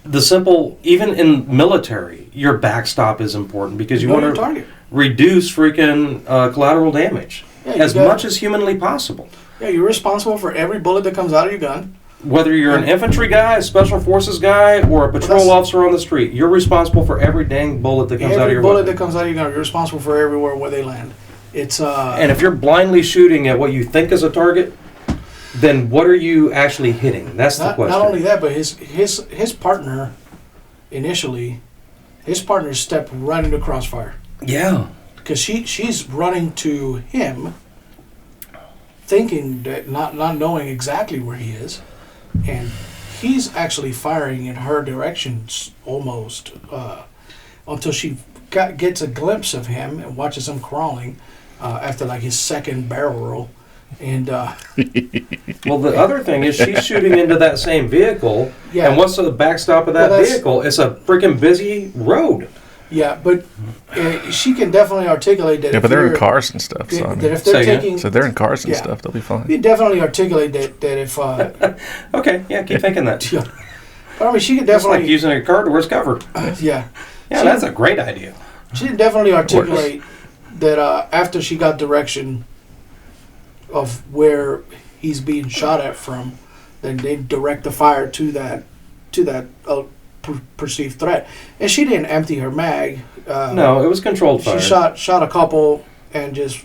The simple, even in military, your backstop is important because you know your want to target. reduce freaking collateral damage Yeah, you as got- much as humanly possible. Yeah, you're responsible for every bullet that comes out of your gun. Whether you're an infantry guy, a special forces guy, or a patrol That's- officer on the street, you're responsible for every dang bullet that comes out of Every your bullet weapon. that comes out of your gun, you're responsible for everywhere where they land. It's And if you're blindly shooting at what you think is a target, then what are you actually hitting? That's the not question. only that, but his partner initially, his partner stepped right into crossfire Yeah. because she's running to him, thinking that not knowing exactly where he is, and he's actually firing in her direction almost until she gets a glimpse of him and watches him crawling after like his second barrel roll. And Well, the other thing is she's shooting into that same vehicle, Yeah. and what's the backstop of that Well, that's- vehicle? It's a freaking busy road. yeah, but she can definitely articulate that. Yeah, if but they're in you're- cars and stuff. So I That mean, if they're Say again? taking, so they're in cars and Yeah. stuff. They'll be fine. you definitely articulate that if. Okay, yeah, keep thinking that. Yeah. But I mean, she could It's like definitely. using a car door's cover. Yeah, Yeah, that's a great idea. she can definitely articulate that after she got direction of where he's being shot at from, then they direct the fire to that perceived threat. And she didn't empty her mag. No, it was controlled fire. She shot a couple and just,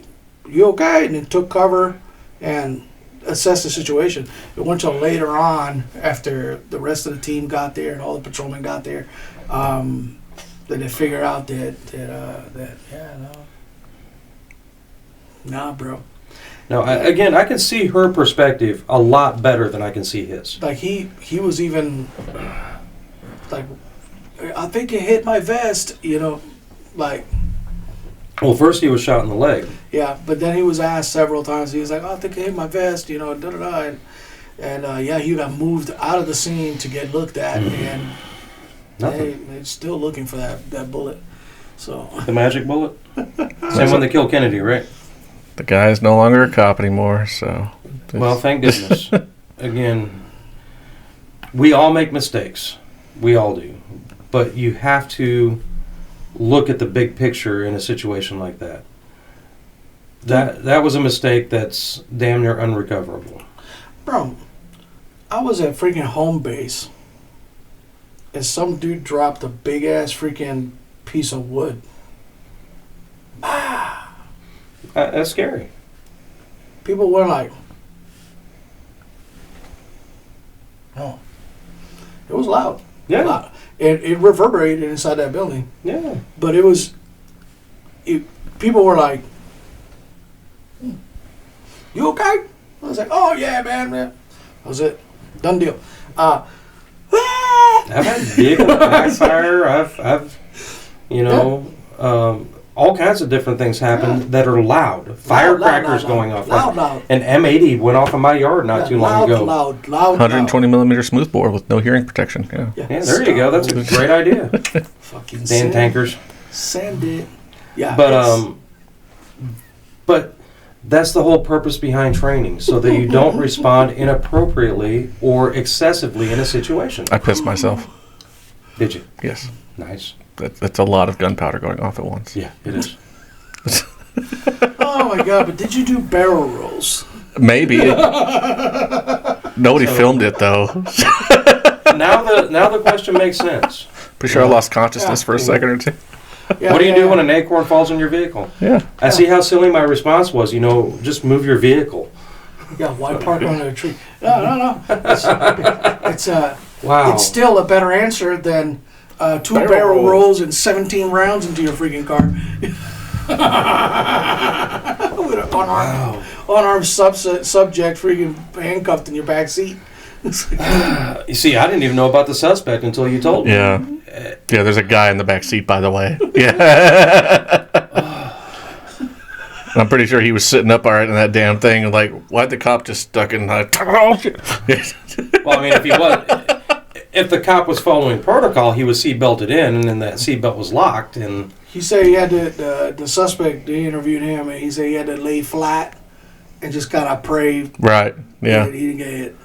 you okay? And then took cover and assessed the situation. It wasn't until later on, after the rest of the team got there and all the patrolmen got there, that they figured out that nah, bro. No, again, I can see her perspective a lot better than I can see his. Like he was even like, I think it hit my vest, like. Well, first he was shot in the leg. Yeah, but then he was asked several times. He was like, "Oh, I think it hit my vest," da da da, and yeah, he got moved out of the scene to get looked at, and Nothing. they're still looking for that bullet. So The magic bullet? Same one that killed Kennedy, right? The guy is no longer a cop anymore. So Well, thank goodness. Again, we all make mistakes. We all do. But you have to look at the big picture in a situation like that. That was a mistake that's damn near unrecoverable. bro, I was at freaking home base, and some dude dropped a big ass freaking piece of wood. That's scary. People were like, "Oh, it was loud." Yeah. Loud. It reverberated inside that building. Yeah. But people were like, "You okay?" I was like, "Oh yeah, man." That was it. Done deal. I've had vehicle backfire. I've all kinds of different things happen that are loud. Firecrackers going off. Loud. An M80 went off in my yard not too long ago. Loud. 120 millimeter smoothbore with no hearing protection. Yeah. Yeah, there you go. That's a great idea. Fucking Dan tankers. Send it. Yeah. But that's the whole purpose behind training, so that you don't respond inappropriately or excessively in a situation. I pissed myself. Did you? Yes. Nice. That's a lot of gunpowder going off at once. Yeah, it is. Oh my god! But did you do barrel rolls? Maybe. Nobody So- filmed it though. Now the question makes sense. Pretty sure I lost consciousness for a second or two. Yeah, What do you do yeah. when an acorn falls in your vehicle? Yeah. I see how silly my response was. Just move your vehicle. Yeah, why park under a tree? No. It's Wow. it's still a better answer than two barrel rolls and 17 rounds into your freaking car. With an unarmed subject freaking handcuffed in your back seat. You see, I didn't even know about the suspect until you told me. Yeah. Yeah, there's a guy in the back seat, by the way. Yeah. I'm pretty sure he was sitting up all right in that damn thing and like, why'd the cop just stuck in Well, I mean, if the cop was following protocol, he was seatbelted in, and then that seatbelt was locked, and He said he had to, the suspect, they interviewed him, and he said he had to lay flat and just kind of pray Right. Yeah. that he didn't get hit.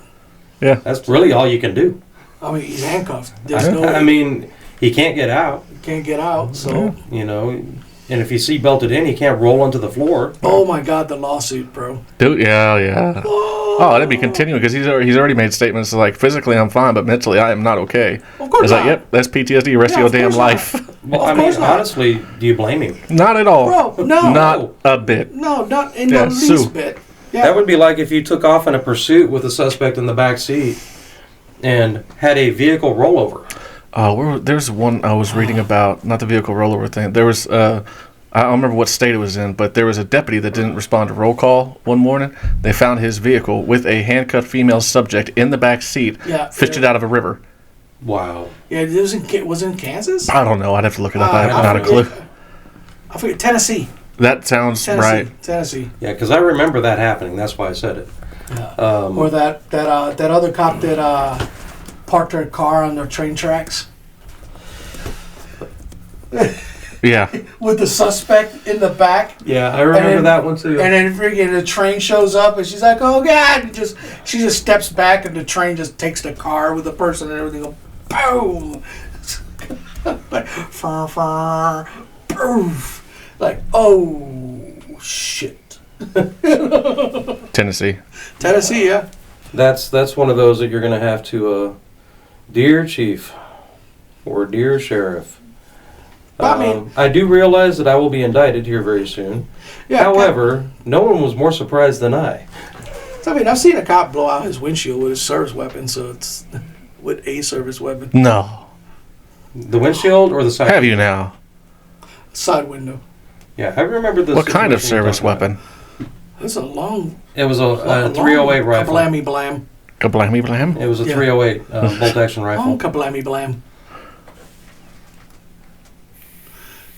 that's really all you can do. I mean, he's handcuffed. There's no I mean, he can't get out, can't get out, so. and if he's seatbelted in, he can't roll onto the floor. Oh my God, the lawsuit, bro. Dude, yeah. Oh, that'd be continuing because he's already made statements like physically I'm fine, but mentally I am not okay. Of course It's not. like, yep, that's PTSD. Rest Yeah, of of your damn course life. Well, Of I mean, course not. honestly, do you blame him? Not at all. Bro, no. Not a bit. No, not in Yeah, the sue. least bit. Yeah. That would be like if you took off in a pursuit with a suspect in the back seat and had a vehicle rollover. There's one I was reading about, not the vehicle rollover thing. There was, I don't remember what state it was in, but there was a deputy that didn't respond to roll call one morning. They found his vehicle with a handcuffed female subject in the back seat, fished it out of a river. Wow. Yeah, it was in Kansas? I don't know. I'd have to look it up. I have not a forget. clue. I forget. Tennessee. That sounds right. Tennessee. Yeah, because I remember that happening. That's why I said it. Or that other cop that parked her car on the train tracks Yeah. with the suspect in the back. Yeah, I remember And then- that one too. And then freaking the train shows up and she's like, "Oh God!" And she just steps back and the train just takes the car with the person and everything. Go boom, like far, far, poof, like oh shit. Tennessee. Tennessee, yeah. That's one of those that you're going to have to, dear chief or dear sheriff. I mean- I do realize that I will be indicted here very soon. Yeah. However, no one was more surprised than I. I mean, I've seen a cop blow out his windshield with his service weapon, so it's with a service weapon, No. The windshield or the side? Have you now? side window. Yeah, I remember this. What kind of service weapon? It's a long, It was a long 308 rifle. kablammy blam. Kablammy blam? It was a Yeah. 308 bolt action rifle. Long kablammy blam.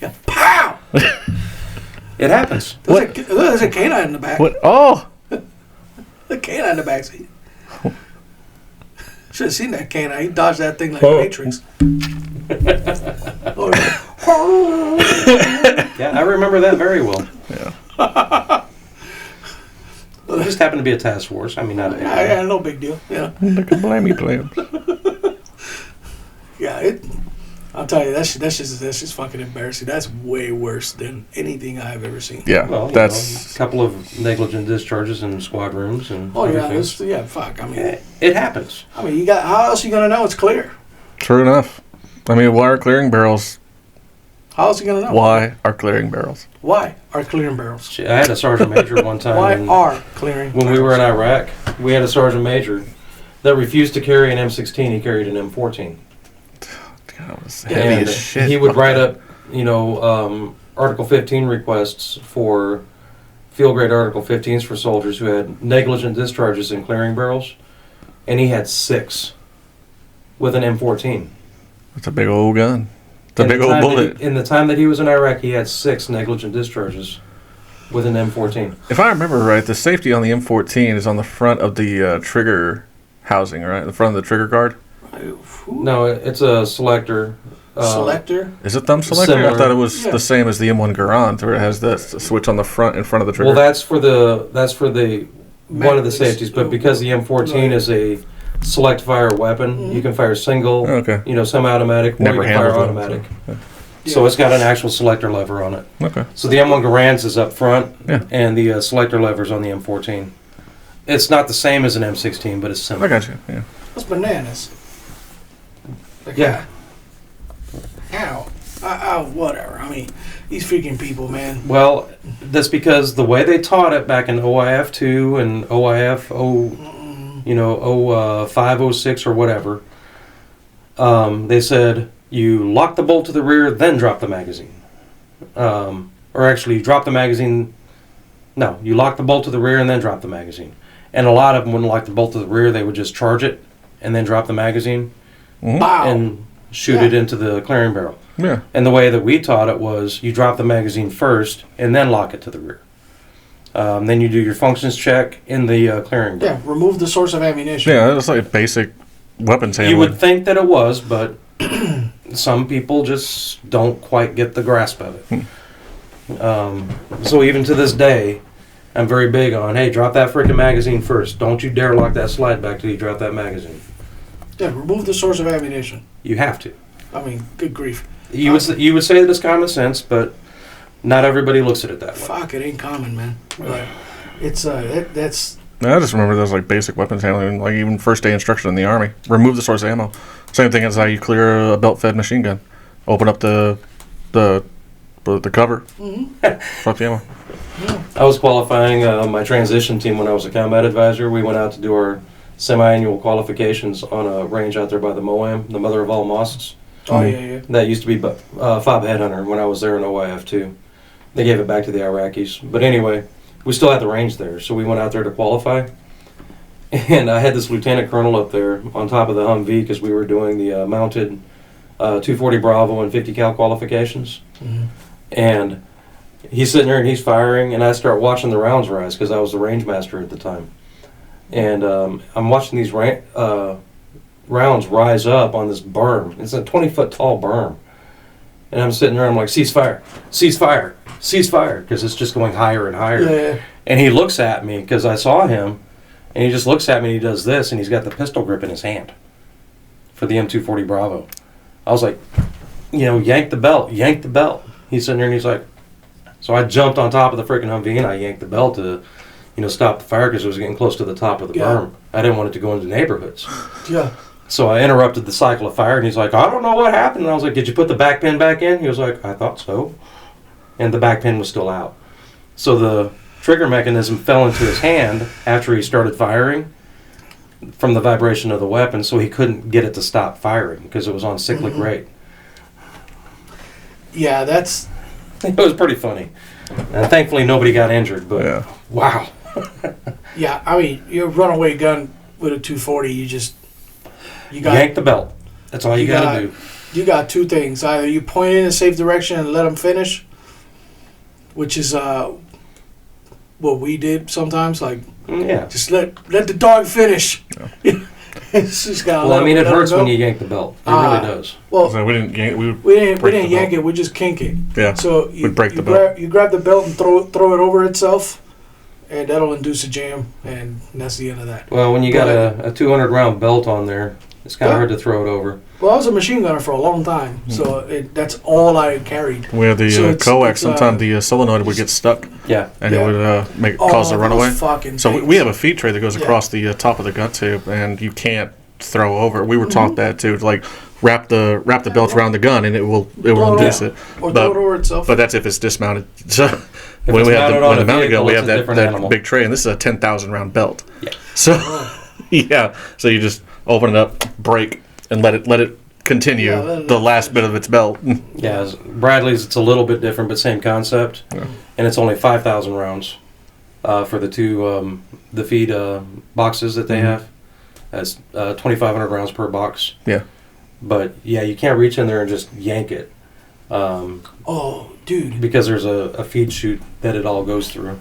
Yeah, pow! It happens. There's a canine in the back. What? Oh! The canine in the back seat. Should have seen that canine. He dodged that thing like a Matrix. Yeah, I remember that very well. Yeah. It just happened to be a task force. I mean, not a big deal. Yeah, no big deal. Yeah, The kablammy blam. yeah. I'll tell you, that's just fucking embarrassing. That's way worse than anything I've ever seen. Yeah, Well, that's a couple of negligent discharges in squad rooms and Oh other yeah, things. fuck. I mean, It happens. you got. How else you gonna know it's clear? true enough. I mean, why are clearing barrels? How else you gonna know? Why are clearing barrels? Why are clearing barrels? I had a sergeant major one time. Why and are clearing? when we were in barrels? Iraq, we had a sergeant major that refused to carry an M16. He carried an M14. God, it was heavy And as shit. he would write up, Article 15 requests for field grade Article 15s for soldiers who had negligent discharges in clearing barrels, and he had 6 with an M14. It's a big old gun. It's a In big the old time that bullet. in the time that he was in Iraq, he had 6 negligent discharges with an M14. If I remember right, the safety on the M14 is on the front of the trigger housing, right? The front of the trigger guard. No, it's a selector. Selector. Is it thumb selector? I Similar. thought it was Yeah. the same as the M1 Garand, where it has that switch on the front in front of the trigger. Well, that's for the one of the safeties, but because the M14 Right. is a select fire weapon, you can fire single, Okay. semi-automatic, or Never you can fire handled them, automatic. so, So it's got an actual selector lever on it. Okay. So the M1 Garands is up front, Yeah. and the selector lever's on the M14. It's not the same as an M16, but it's I similar. got you. Yeah. That's bananas. Like, Yeah. How? Whatever. I mean, these freaking people, man. Well, that's because the way they taught it back in OIF 2 and OIF 05, 06 or whatever, they said you lock the bolt to the rear, then drop the magazine. Or actually, you drop the magazine. No, you lock the bolt to the rear and then drop the magazine. And a lot of them wouldn't lock the bolt to the rear; they would just charge it and then drop the magazine Wow. and shoot Yeah. it into the clearing barrel. Yeah. And the way that we taught it was you drop the magazine first and then lock it to the rear. Then you do your functions check in the clearing barrel. Yeah, remove the source of ammunition. Yeah, that's like basic weapons handling. You would think that it was, but some people just don't quite get the grasp of it. So even to this day, I'm very big on, hey, drop that freaking magazine first. Don't you dare lock that slide back till you drop that magazine. Yeah, remove the source of ammunition. You have to. I mean, good grief. You would say that it's common sense, but not everybody looks at it that way. Fuck, it ain't common, man. But it's that's I just remember those like basic weapons handling, like even first day instruction in the Army. Remove the source of ammo. Same thing as how you clear a belt-fed machine gun. Open up the cover. Drop the ammo. I was qualifying my transition team when I was a combat advisor. We went out to do our semi-annual qualifications on a range out there by the Moam, the mother of all mosques. oh yeah. That used to be Fob Headhunter when I was there in OIF too. They gave it back to the Iraqis. But anyway, we still had the range there, so we went out there to qualify. And I had this lieutenant colonel up there on top of the Humvee because we were doing the mounted 240 Bravo and 50 cal qualifications. And he's sitting there and he's firing, and I start watching the rounds rise because I was the range master at the time. And I'm watching these rounds rise up on this berm. It's a 20-foot tall berm. And I'm sitting there, I'm like, cease fire, cease fire, cease fire, because it's just going higher and higher. Yeah. And he looks at me because I saw him, and he just looks at me and he does this, and he's got the pistol grip in his hand for the M240 Bravo. I was like, yank the belt, yank the belt. He's sitting there and he's like, so I jumped on top of the freaking Humvee and I yanked the belt to, stop the fire because it was getting close to the top of the berm. I didn't want it to go into neighborhoods. Yeah. So I interrupted the cycle of fire and he's like, I don't know what happened. And I was like, did you put the back pin back in? He was like, I thought so. And the back pin was still out. So the trigger mechanism fell into his hand after he started firing from the vibration of the weapon, so he couldn't get it to stop firing because it was on cyclic rate. Yeah, that's It was pretty funny. And thankfully nobody got injured, but Yeah. wow. yeah. I mean, your runaway gun with a 240, you got Yank the belt. That's all you gotta do. You got two things: either you point in a safe direction and let them finish, which is what we did sometimes. Like, Yeah. just let the dog finish. It's just gotta Well, I mean, it let 'em hurts go. when you yank the belt. It really does. Well, So we didn't yank. we break the didn't yank belt. it. We just kink it. Yeah. So We'd break the belt. You grab the belt and throw it over itself, and that'll induce a jam, and that's the end of that. Well, when you got a 200 round belt on there, it's kind of Yeah. hard to throw it over. Well, I was a machine gunner for a long time, so that's all I carried. We had the So it's- coax. it's, Sometimes the solenoid would get stuck, Yeah. and Yeah. it would cause a those runaway. fucking So we things. have a feed tray that goes Yeah. across the top of the gun tube, and you can't throw over. We were Mm-hmm. taught that too, to like wrap the belt around the gun, and it will Throw it induce over. it. Or But- throw it over itself. But that's if it's dismounted. So when it's we have mounted the on a mounted gun, vehicle, we it's have a that, different that animal. big tray, and this is a 10,000 round belt. Yeah. So yeah, so you just open it up, break, and let it continue Yeah, let it- the last bit of its belt. Yeah. Bradley's, it's a little bit different, but same concept. And it's only 5,000 rounds for the two the feed boxes that they have. That's 2,500 rounds per box. Yeah. But yeah, you can't reach in there and just yank it Oh, dude. because there's a feed chute that it all goes through.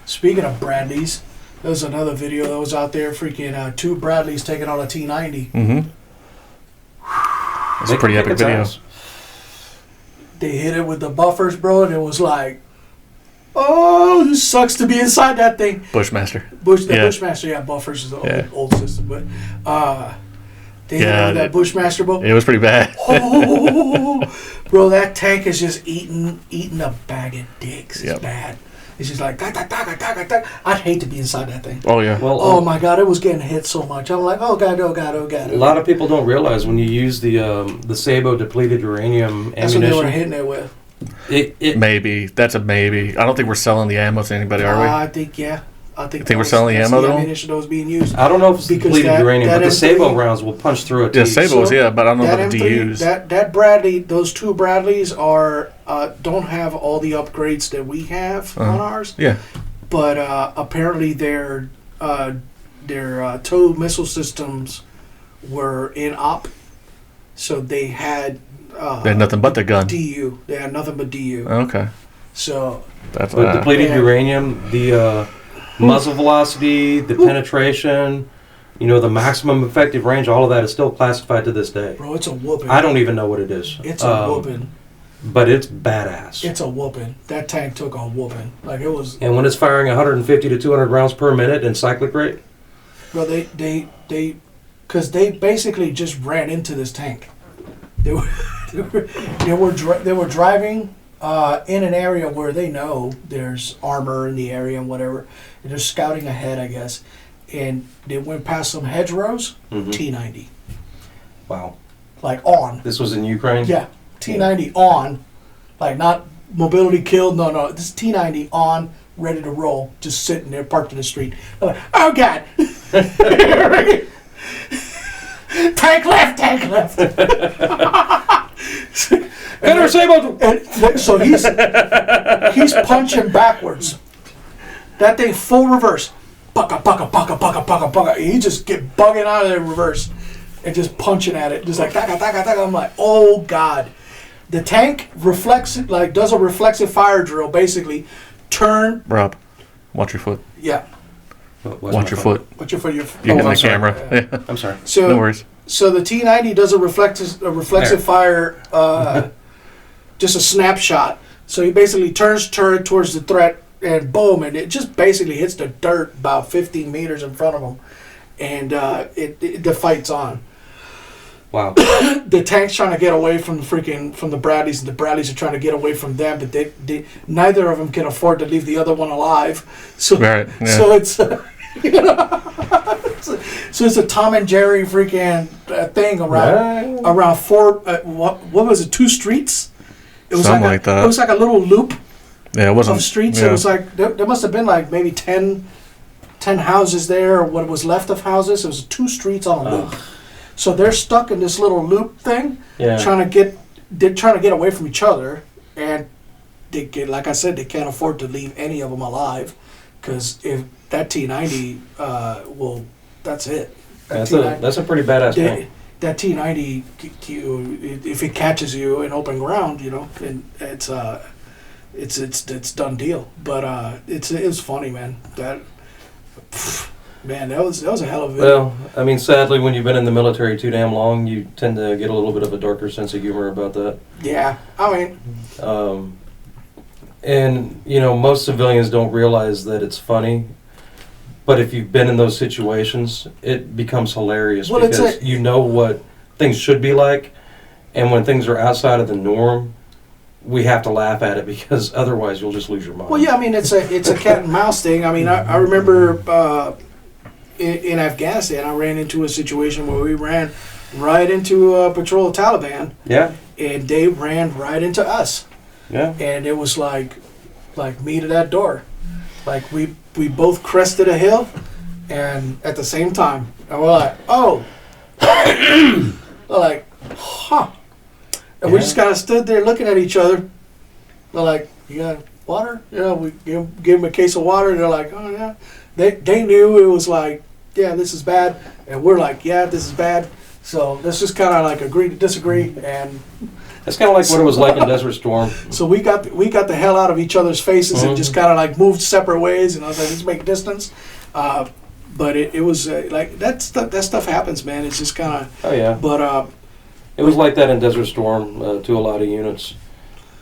Speaking of Bradleys, there was another video that was out there. Freaking two Bradleys taking out a T90. Mm-hmm. It's a pretty epic video. They hit it with the buffers, bro, and it was like, oh, it sucks to be inside that thing. Bushmaster. The Yeah. Bushmaster, yeah, buffers is the Yeah. old system, but they hit Yeah, it with that Bushmaster, bro. It was pretty bad. Oh, bro, that tank is just eating a bag of dicks. It's Yep. bad. It's just like, tak, tak, tak, tak, tak, tak. I'd hate to be inside that thing. Oh yeah. Well, Oh my God, it was getting hit so much. I'm like, oh God, oh God, oh God. a lot of people don't realize when you use the Sabo depleted uranium That's what they were ammunition. hitting it with. It Maybe that's a maybe. I don't think we're selling the ammo to anybody, are we? I think, yeah. I think we're selling the that's ammo the to 'em? ammunition that was being used. I don't know if it's Because depleted that- uranium, that but the M3 Sabo rounds will punch through a Yeah, teeth. Sables, So, yeah, but I don't know That about the M3, DUs. that Bradley, those two Bradleys are don't have all the upgrades that we have on ours, Yeah. but apparently their tow missile systems were in op, so they had They had nothing but the gun. DU. They had nothing but DU. Okay. So That's But depleted Yeah. uranium, the muzzle velocity, the penetration, the maximum effective range, all of that is still classified to this day. bro, it's a whooping. I don't even know what it is. It's a whooping. But it's badass. It's a whooping. That tank took a whooping. Like it was. And when it's firing 150 to 200 rounds per minute in cyclic rate, Bro, because they basically just ran into this tank. They were driving in an area where they know there's armor in the area and whatever. And they're scouting ahead, I guess. And they went past some hedgerows. Mhm. T90, wow. like on. This was in Ukraine? Yeah, T90 on, like not mobility killed. No, this is T90 on, ready to roll, just sitting there parked in the street. I'm like, oh God. Tank left. Hit her, Sabo! And so he's punching backwards. That thing full reverse. Pucka, pucka, pucka, pucka, pucka, pucka. He just get bugging out of the reverse and just punching at it. Just like, taka, taka, taka. I'm like, oh God. The tank does a reflexive fire drill, basically. Turn, Rob, watch your foot. yeah. Watch your foot. What's your foot? You're hitting I'm the sorry. camera. Yeah. I'm sorry. So, No worries. So the T90 does a reflexive fire, just a snapshot. So he basically turns turret towards the threat, and boom, and it just basically hits the dirt about 15 meters in front of him, and the fight's on. Wow. The tank's trying to get away from the Bradleys, and the Bradleys are trying to get away from them, but they neither of them can afford to leave the other one alive. So Right, yeah. so it's. So it's a Tom and Jerry freaking thing around four. What was it? 2 streets. It was Something like that. It was like a little loop Yeah, it wasn't. of streets. Yeah. It was like there must have been like maybe 10 houses there, or what was left of houses. It was 2 streets on a loop. So they're stuck in this little loop thing, Yeah. trying to get away from each other, and like I said, they can't afford to leave any of them alive, because if that T90 that's it. That That's a pretty badass T90 thing. that T90, if it catches you in open ground, and it's done deal. But it's funny, man. That was a hell of a video. Well, I mean, sadly, when you've been in the military too damn long, you tend to get a little bit of a darker sense of humor about that. Yeah, I mean, And, most civilians don't realize that it's funny. But if you've been in those situations, it becomes hilarious Well, it's because you know what things should be like. And when things are outside of the norm, we have to laugh at it because otherwise you'll just lose your mind. well, yeah, I mean, it's a cat and mouse thing. I mean, I remember in Afghanistan, I ran into a situation where we ran right into a patrol of Taliban, Yeah, and they ran right into us. yeah. And it was like meet at that door. Like we both crested a hill, and at the same time, and we're like, oh, we're like, huh, and we just kind of stood there looking at each other. They're like, you got water? Yeah, we give them a case of water. And they're like, oh yeah. They knew it was like, yeah, this is bad, and we're like, yeah, this is bad. So let's just kind of like agree to disagree, and That's kind of like what it was like in Desert Storm. so we got the hell out of each other's faces and just kind of like moved separate ways, and I was like, let's make distance. But it was like that stuff happens, man. It's just kind of. Oh, yeah. But It was like that in Desert Storm to a lot of units.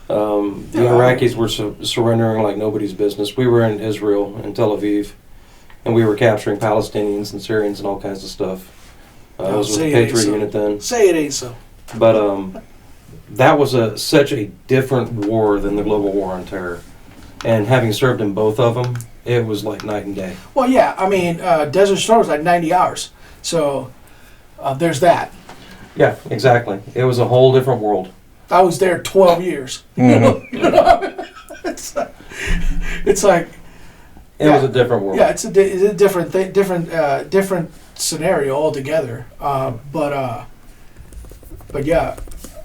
The Iraqis were surrendering like nobody's business. We were in Israel, in Tel Aviv, and we were capturing Palestinians and Syrians and all kinds of stuff. I was with the say it ain't Patriot so. unit then. Say it ain't so. But that was such a different war than the global war on terror. And having served in both of them, it was like night and day. Well, yeah, I mean, Desert Storm was like 90 hours. So there's that. Yeah, exactly. It was a whole different world. I was there 12 years. Mm-hmm. You know? It's like It was a different world. yeah, it's a different thing, different scenario altogether. But yeah,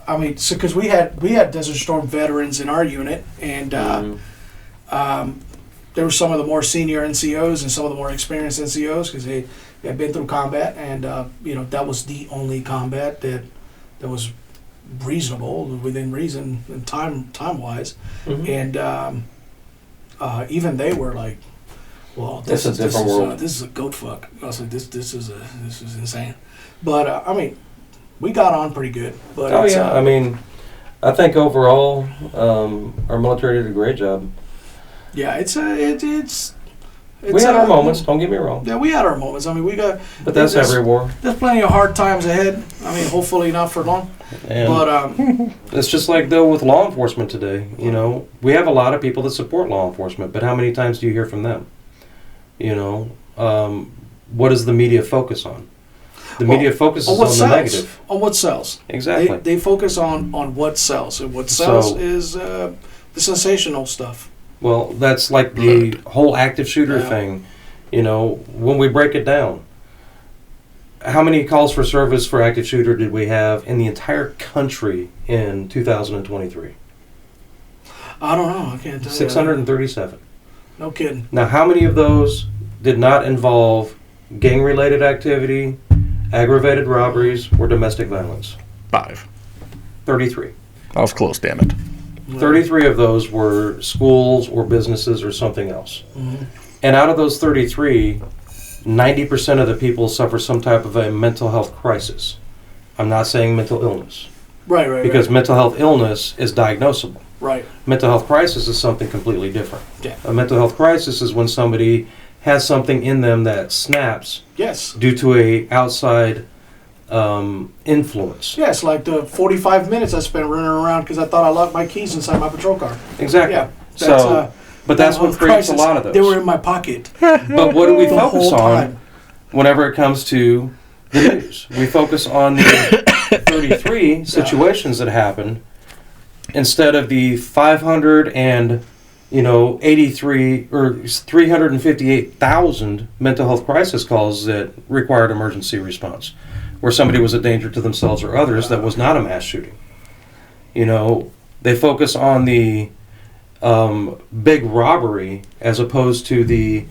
I mean, so because we had Desert Storm veterans in our unit, and there were some of the more senior NCOs and some of the more experienced NCOs because they had been through combat, and you know, that was the only combat that was reasonable within reason and time wise, and even they were like, well, this is a goat fuck. I was like, this is insane, but I mean, we got on pretty good. But I mean, I think overall our military did a great job. yeah, it's We had our moments. Don't get me wrong. Yeah, we had our moments. I mean, But that's every war. There's plenty of hard times ahead. I mean, hopefully not for long. And But it's just like though with law enforcement today. You know, we have a lot of people that support law enforcement, but how many times do you hear from them? You know, what does the media focus on? The media focuses on the negative. On what sells. Exactly. They focus on what sells, and what sells is the sensational stuff. Well, that's like the whole active shooter Yeah. thing. You know, when we break it down, how many calls for service for active shooter did we have in the entire country in 2023? I don't know. I can't tell you. 637. No kidding. Now, how many of those did not involve gang-related activity, aggravated robberies, or domestic violence? 5. 33. I was close, damn it. 33 of those were schools or businesses or something else. Mm-hmm. And out of those 33, 90% of the people suffer some type of a mental health crisis. I'm not saying mental illness. Right. Because mental health illness is diagnosable. Right. Mental health crisis is something completely different. Yeah. A mental health crisis is when somebody has something in them that snaps Yes. due to a outside influence. Yes, like the 45 minutes I spent running around because I thought I locked my keys inside my patrol car. Exactly. Yeah. So, but that's what creates a lot of those. They were in my pocket. But what do we The focus whole on time. whenever it comes to the news? We focus on the 33 situations that happened instead of the 583 or 358,000 mental health crisis calls that required emergency response, where somebody was a danger to themselves or others that was not a mass shooting. You know, they focus on the big robbery as opposed to the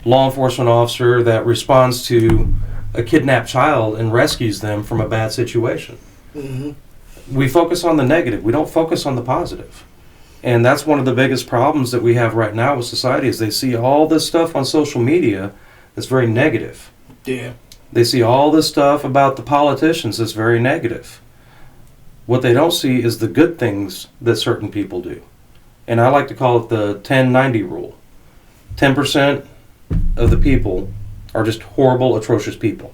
law enforcement officer that responds to a kidnapped child and rescues them from a bad situation. Mm-hmm. We focus on the negative. We don't focus on the positive. And that's one of the biggest problems that we have right now with society is they see all this stuff on social media that's very negative. Yeah. They see all this stuff about the politicians that's very negative. What they don't see is the good things that certain people do. And I like to call it the 10-90 rule. 10% of the people are just horrible, atrocious people.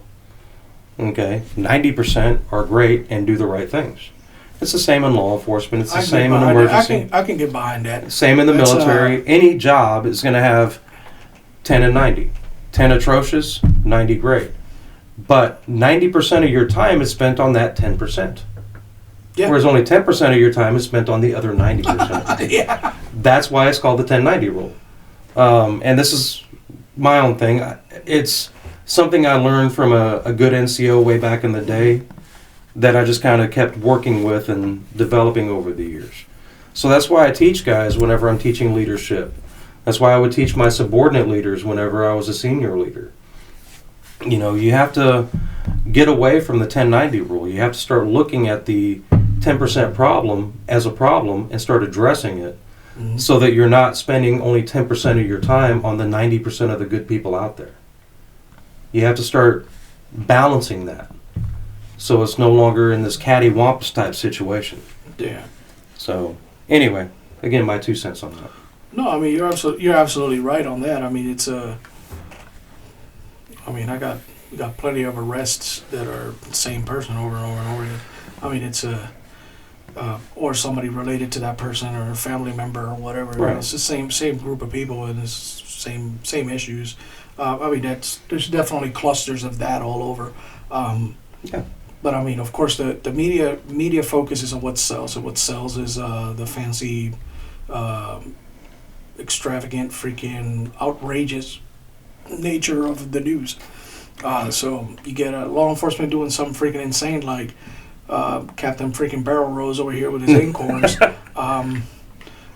Okay? 90% are great and do the right things. It's the same in law enforcement. It's the same in emergency. I can get behind that. Same in the military. Any job is going to have 10 and 90. 10 atrocious, 90 great. But 90% of your time is spent on that 10%. Yeah. Whereas only 10% of your time is spent on the other 90%. Yeah. That's why it's called the 10-90 rule. And this is my own thing. It's something I learned from a good NCO way back in the day that I just kind of kept working with and developing over the years. So that's why I teach guys whenever I'm teaching leadership. That's why I would teach my subordinate leaders whenever I was a senior leader. You know, you have to get away from the 10-90 rule. You have to start looking at the 10% problem as a problem and start addressing it so that you're not spending only 10% of your time on the 90% of the good people out there. You have to start balancing that so it's no longer in this cattywampus type situation. Yeah. So, anyway, again, my 2 cents on that. No, I mean you're absolutely right on that. I mean it's I mean I got plenty of arrests that are the same person over and over and over again. I mean it's or somebody related to that person or a family member or whatever. You know, Right. it's the same group of people and it's same issues. I mean, there's definitely clusters of that all over. Yeah. But I mean, of course, the media focuses on what sells, and what sells is the fancy, extravagant, freaking outrageous nature of the news. So you get law enforcement doing something freaking insane, like Captain freaking Barrel Rose over here with his acorns.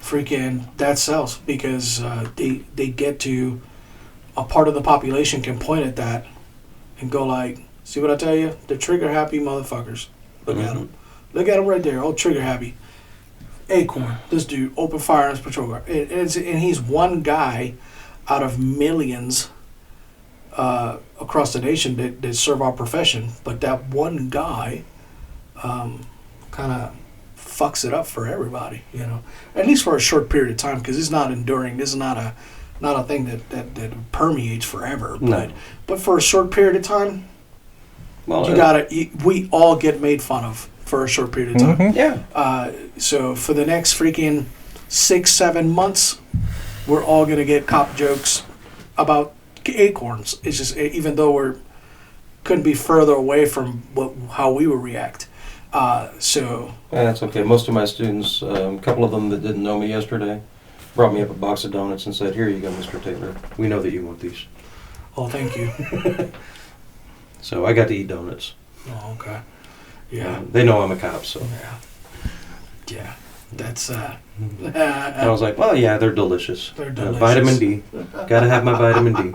Freaking that sells because they get to a part of the population can point at that and go like, see what I tell you? They're trigger happy motherfuckers. Look at them. Look at them right there. All trigger happy. Acorn. This dude open fire on his patrol car. And he's one guy out of millions across the nation that serve our profession. But that one guy kind of fucks it up for everybody, you know. At least for a short period of time, because it's not enduring. This is not a thing that permeates forever. No. But for a short period of time, Well, we all get made fun of for a short period of time. yeah. So for the next freaking 6-7 months, we're all gonna get cop jokes about acorns. It's just, even though couldn't be further away from how we would react. So That's okay. Most of my students, a couple of them that didn't know me yesterday, brought me up a box of donuts and said, "Here you go, Mr. Taylor. We know that you want these." oh, thank you. So I got to eat donuts. Oh, okay. Yeah. They know I'm a cop, so. Yeah. That's And I was like, well, yeah, they're delicious. They're delicious. Vitamin D. Gotta have my vitamin D.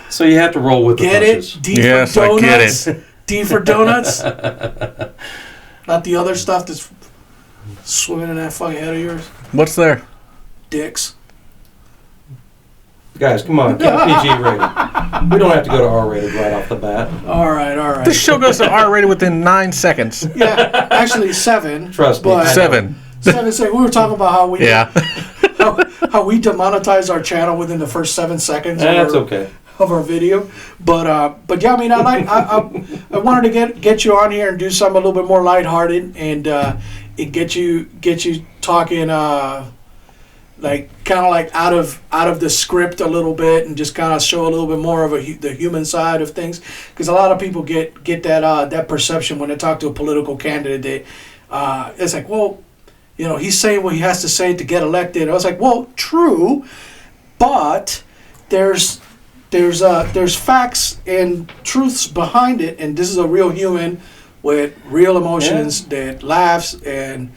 So you have to roll with the get punches. it? D Yes, for I get donuts. it. D for donuts. Not the other stuff that's swimming in that fucking head of yours. What's there? Dicks. Guys, come on, get PG rated. We don't have to go to R rated right off the bat. All right. This show goes to R-rated within 9 seconds. Yeah, actually 7. Trust me. But 7. 7 seconds. We were talking about how we Yeah. how we demonetize our channel within the first 7 seconds. That's okay. Of our video, but yeah, I mean, I wanted to get you on here and do something a little bit more lighthearted and get you talking like kind of like out of the script a little bit and just kind of show a little bit more of the human side of things, because a lot of people get that perception when they talk to a political candidate that it's like, well, you know, he's saying what he has to say to get elected. I was like, well, true, but there's facts and truths behind it, and this is a real human with real emotions that laughs and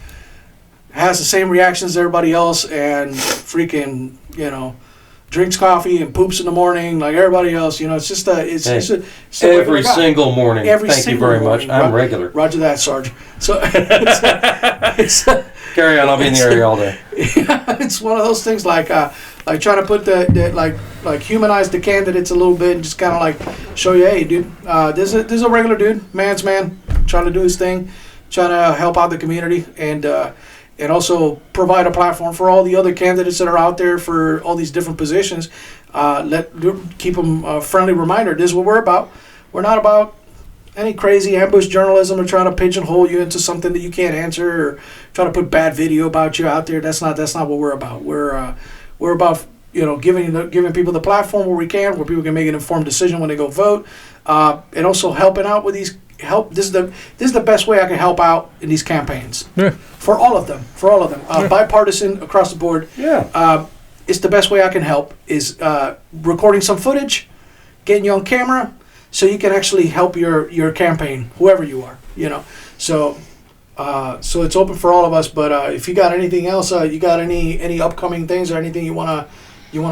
has the same reactions as everybody else, and freaking, you know, drinks coffee and poops in the morning like everybody else. You know, it's just it's a Every single morning. Every Thank you single very much. morning. I'm regular. Roger that, Sarge. So it's Carry on. I'll be in the area all day. it's one of those things like trying to put like humanize the candidates a little bit and just kind of like show you, hey, dude, this is a regular dude, man's man, trying to do his thing, trying to help out the community, and also provide a platform for all the other candidates that are out there for all these different positions. Keep them a friendly reminder. This is what we're about. We're not about any crazy ambush journalism or trying to pigeonhole you into something that you can't answer, or trying to put bad video about you out there. That's not what we're about. We're about, you know, giving people the platform where we can, where people can make an informed decision when they go vote, and also helping out with these This is the best way I can help out in these campaigns. Yeah. For all of them. Bipartisan across the board. Yeah. It's the best way I can help is recording some footage, getting you on camera, so you can actually help your campaign, whoever you are, you know. So it's open for all of us. But if you got anything else, you got any upcoming things or anything you wanna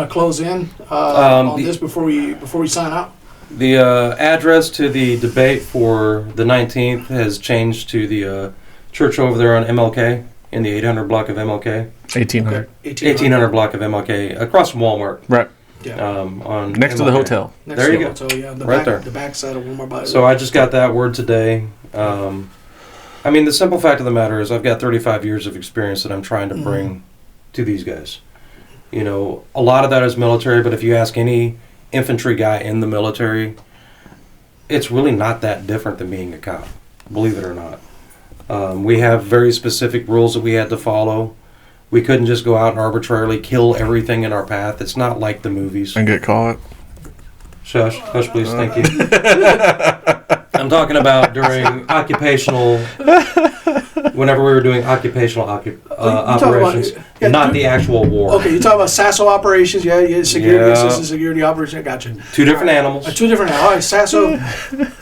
close in on this before we sign out. The address to the debate for the 19th has changed to the church over there on MLK in the 800 block of MLK. 1800. 1800 block of MLK across from Walmart. Right. Yeah. On Next to the MLK. hotel. Next There to you the go. hotel, yeah, Right there. The back side of Walmart. By So I just got that word today. I mean, the simple fact of the matter is I've got 35 years of experience that I'm trying to bring to these guys. You know, a lot of that is military, but if you ask any infantry guy in the military, it's really not that different than being a cop, believe it or not. We have very specific rules that we had to follow. We couldn't just go out and arbitrarily kill everything in our path. It's not like the movies. And get caught. Hush, please, thank you. I'm talking about during occupational, whenever we were doing occupational operations, yeah, not the actual war. Okay, you talk about SASO operations, security, assistant security operation. I got you. Two different animals. Two different. All right, SASO.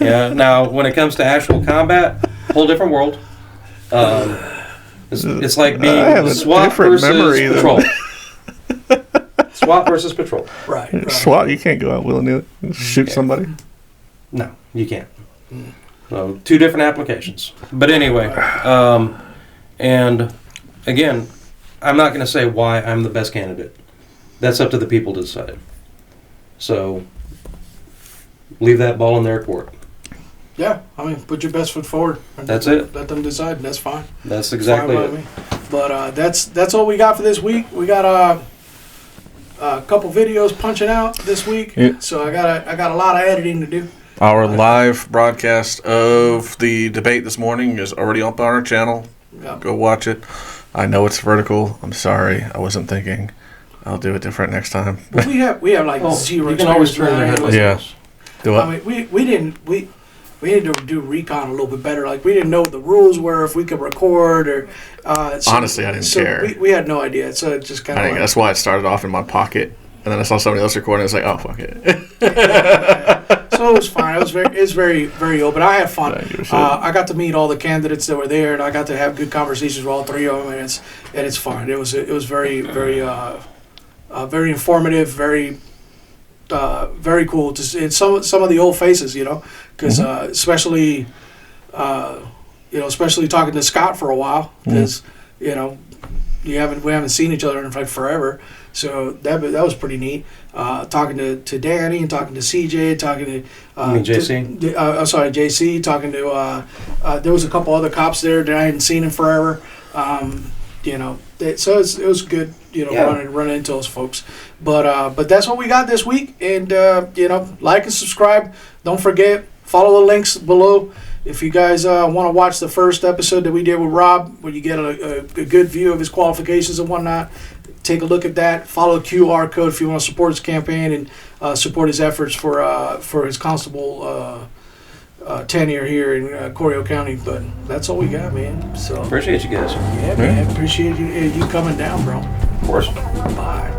Yeah. Now, when it comes to actual combat, whole different world. It's like I being have a SWAT different versus memory than- patrol. SWAT versus patrol. Right. SWAT, you can't go out willy-nilly and shoot somebody. No, you can't. So, two different applications. But anyway, and again, I'm not going to say why I'm the best candidate. That's up to the people to decide. So, leave that ball in their court. Yeah, I mean, put your best foot forward. That's it. Let them decide. And that's fine. That's exactly Fine by it. me. But that's all we got for this week. We got a couple videos punching out this week, so I got a lot of editing to do. Our live broadcast of the debate this morning is already up on our channel. Yep. Go watch it. I know it's vertical. I'm sorry. I wasn't thinking. I'll do it different next time. But we have like zero. You can always turn their experience headlights. Yeah. Do it. I mean, we needed to do recon a little bit better. Like, we didn't know what the rules were, if we could record or. Honestly, I didn't care. We had no idea. So it just kind of. That's why it started off in my pocket, and then I saw somebody else recording. I was like, oh fuck it. So it was fine. It was very open. I had fun. I got to meet all the candidates that were there, and I got to have good conversations with all three of them, and it's fun. It was very very informative, very cool to see some of the old faces, because especially talking to Scott for a while, because we haven't seen each other in like forever. So that was pretty neat. Talking to Danny and talking to CJ, talking to JC? JC. Talking to there was a couple other cops there that I hadn't seen in forever. So it was good, running into those folks. But that's what we got this week. And like and subscribe. Don't forget, follow the links below. If you guys want to watch the first episode that we did with Rob, where you get a good view of his qualifications and whatnot, take a look at that. Follow the QR code if you want to support his campaign and support his efforts for his constable tenure here in Coryell County. But that's all we got, man. So Appreciate you guys. yeah, man. Appreciate you coming down, bro. Of course. Bye.